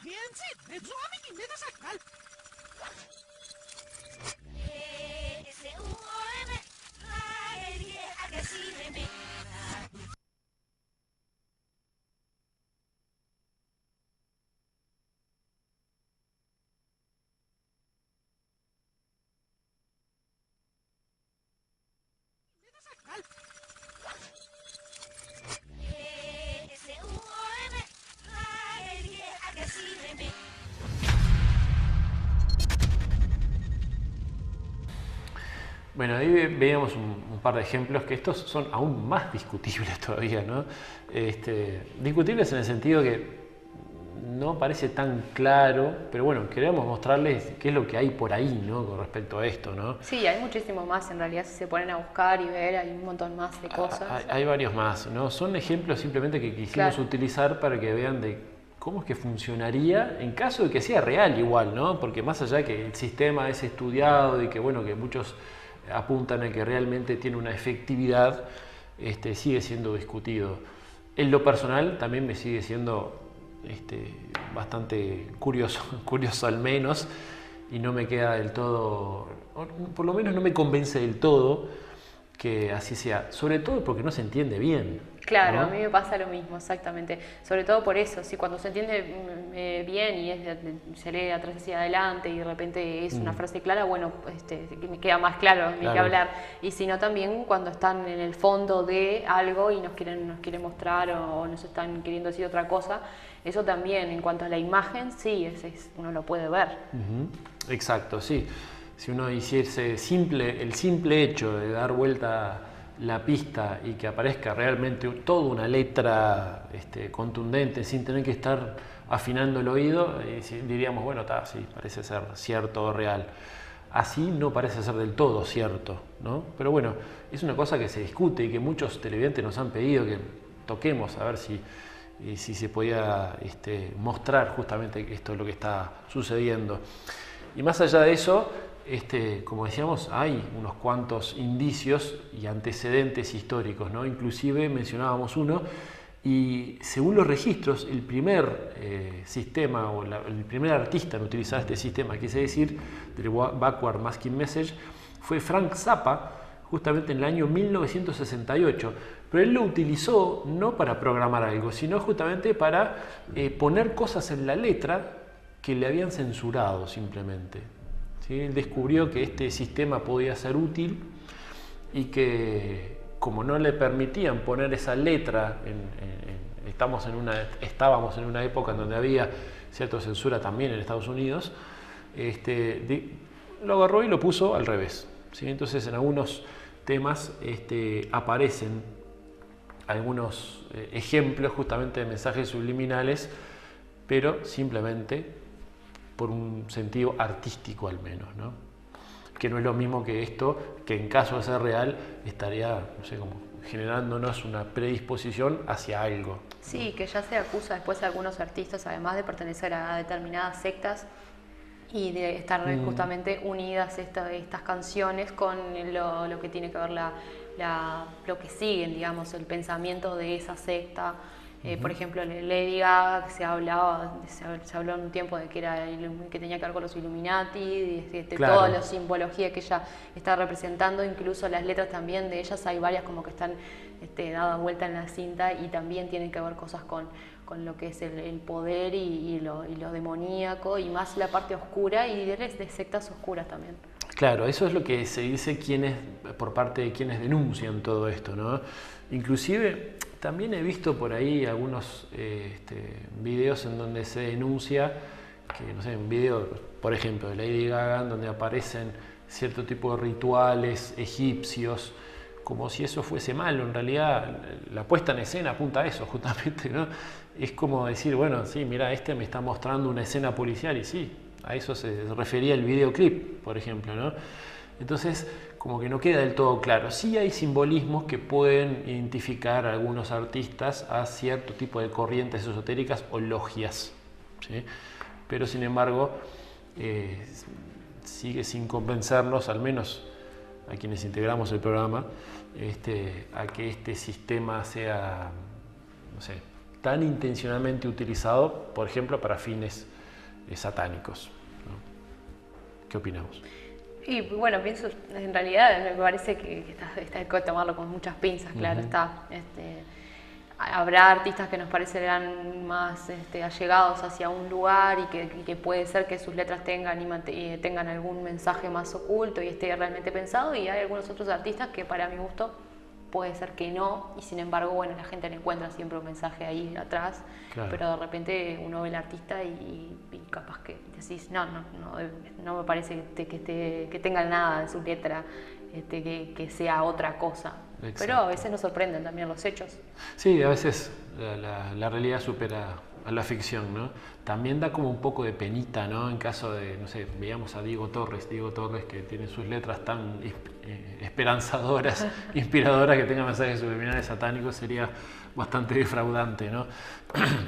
Więc dzwoni i nie da sakal. S-U-O-M A-L-I-E-A-K-S-I-M Bueno, ahí veíamos un par de ejemplos que estos son aún más discutibles todavía, ¿no? Discutibles en el sentido que no parece tan claro, pero bueno, queremos mostrarles qué es lo que hay por ahí, ¿no? Con respecto a esto, ¿no? Sí, hay muchísimo más en realidad, si se ponen a buscar y ver, hay un montón más de cosas. Hay varios más, ¿no? Son ejemplos simplemente que quisimos utilizar para que vean de cómo es que funcionaría en caso de que sea real igual, ¿no? Porque más allá de que el sistema es estudiado y que, bueno, que muchos apuntan a que realmente tiene una efectividad, sigue siendo discutido. En lo personal también me sigue siendo bastante curioso al menos, y no me queda del todo, por lo menos no me convence del todo que así sea, sobre todo porque no se entiende bien. Claro, ¿no? a mí me pasa lo mismo, exactamente. Sobre todo por eso, si cuando se entiende bien y se lee atrás hacia adelante y de repente es una frase clara, bueno, me queda más claro ni que hablar. Y si no, también cuando están en el fondo de algo y nos quieren mostrar o nos están queriendo decir otra cosa, eso también, en cuanto a la imagen, sí, uno lo puede ver. Exacto, sí. Si uno hiciese el simple hecho de dar vuelta la pista y que aparezca realmente toda una letra contundente sin tener que estar afinando el oído, diríamos, bueno, sí, parece ser cierto o real. Así no parece ser del todo cierto, ¿no? Pero bueno, es una cosa que se discute y que muchos televidentes nos han pedido que toquemos a ver si se podía mostrar justamente que esto es lo que está sucediendo. Y más allá de eso, como decíamos, hay unos cuantos indicios y antecedentes históricos, ¿no? Inclusive mencionábamos uno, y según los registros, el primer sistema o el primer artista en utilizar este sistema, quise decir, del Backward Masking Message, fue Frank Zappa, justamente en el año 1968. Pero él lo utilizó no para programar algo, sino justamente para poner cosas en la letra que le habían censurado simplemente. ¿Sí? Él descubrió que este sistema podía ser útil y que, como no le permitían poner esa letra, estábamos en una época en donde había cierta censura también en Estados Unidos, lo agarró y lo puso al revés. ¿Sí? Entonces, en algunos temas aparecen algunos ejemplos justamente de mensajes subliminales, pero simplemente por un sentido artístico al menos, ¿no? Que no es lo mismo que esto, que en caso de ser real estaría, no sé, como generándonos una predisposición hacia algo. Sí, que ya se acusa después a algunos artistas, además de pertenecer a determinadas sectas y de estar justamente unidas estas canciones con lo que tiene que ver lo que siguen, digamos, el pensamiento de esa secta. Por ejemplo, Lady Gaga, se habló en un tiempo de que tenía que ver con los Illuminati, Claro. Toda la simbología que ella está representando, incluso las letras también de ellas, hay varias como que están dadas vuelta en la cinta y también tienen que ver cosas con lo que es el poder y lo demoníaco, y más la parte oscura y de sectas oscuras también. Claro, eso es lo que se dice por parte de quienes denuncian todo esto, ¿no? Inclusive también he visto por ahí algunos videos en donde se denuncia que, no sé, un video, por ejemplo, de Lady Gaga, donde aparecen cierto tipo de rituales egipcios, como si eso fuese malo. En realidad, la puesta en escena apunta a eso, justamente, ¿no? Es como decir, bueno, sí, mira, me está mostrando una escena policial, y sí, a eso se refería el videoclip, por ejemplo, ¿no? Entonces, como que no queda del todo claro. Sí hay simbolismos que pueden identificar a algunos artistas a cierto tipo de corrientes esotéricas o logias, ¿sí? Pero sin embargo, sigue sin convencernos, al menos a quienes integramos el programa, a que este sistema sea, no sé, tan intencionalmente utilizado, por ejemplo, para fines satánicos, ¿no? ¿Qué opinamos? Y bueno, pienso, en realidad me parece que hay que tomarlo con muchas pinzas, claro está. Habrá artistas que nos parecerán más allegados hacia un lugar y que puede ser que sus letras tengan algún mensaje más oculto y esté realmente pensado, y hay algunos otros artistas que para mi gusto puede ser que no, y sin embargo, bueno, la gente le encuentra siempre un mensaje ahí atrás, claro. Pero de repente uno ve al artista y capaz que decís, no me parece que tenga nada en su letra, que sea otra cosa. Exacto. Pero a veces nos sorprenden también los hechos. Sí, a veces la realidad supera a la ficción, ¿no? También da como un poco de penita, ¿no? En caso de, no sé, veíamos a Diego Torres que tiene sus letras tan esperanzadoras, inspiradoras, que tenga mensajes subliminales satánicos, sería bastante defraudante, ¿no?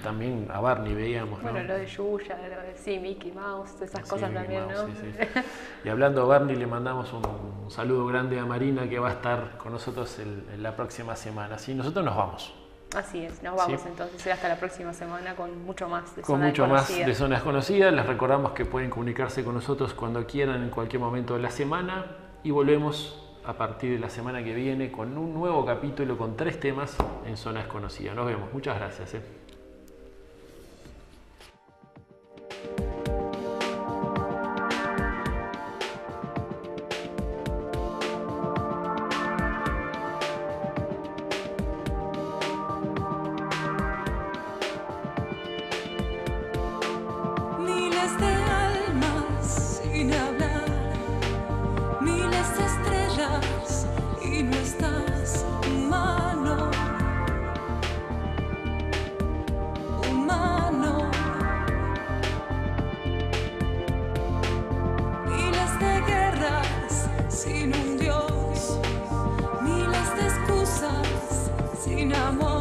También a Barney veíamos, ¿no? Bueno, lo de Yuya, lo de sí, Mickey Mouse, esas Sí, cosas Mickey también, Mouse, ¿no? sí. Y hablando de Barney, le mandamos un saludo grande a Marina, que va a estar con nosotros en la próxima semana. Así nosotros nos vamos. Así es, nos vamos Sí. entonces, será hasta la próxima semana con mucho más de Con Zona mucho más Desconocida. de Zonas Conocidas. Les recordamos que pueden comunicarse con nosotros cuando quieran, en cualquier momento de la semana. Y volvemos a partir de la semana que viene con un nuevo capítulo con 3 temas en Zona Desconocida. Nos vemos. Muchas gracias. Miles de almas sin hablar, miles de estrellas y no estás humano, humano. Miles de guerras sin un Dios, miles de excusas sin amor.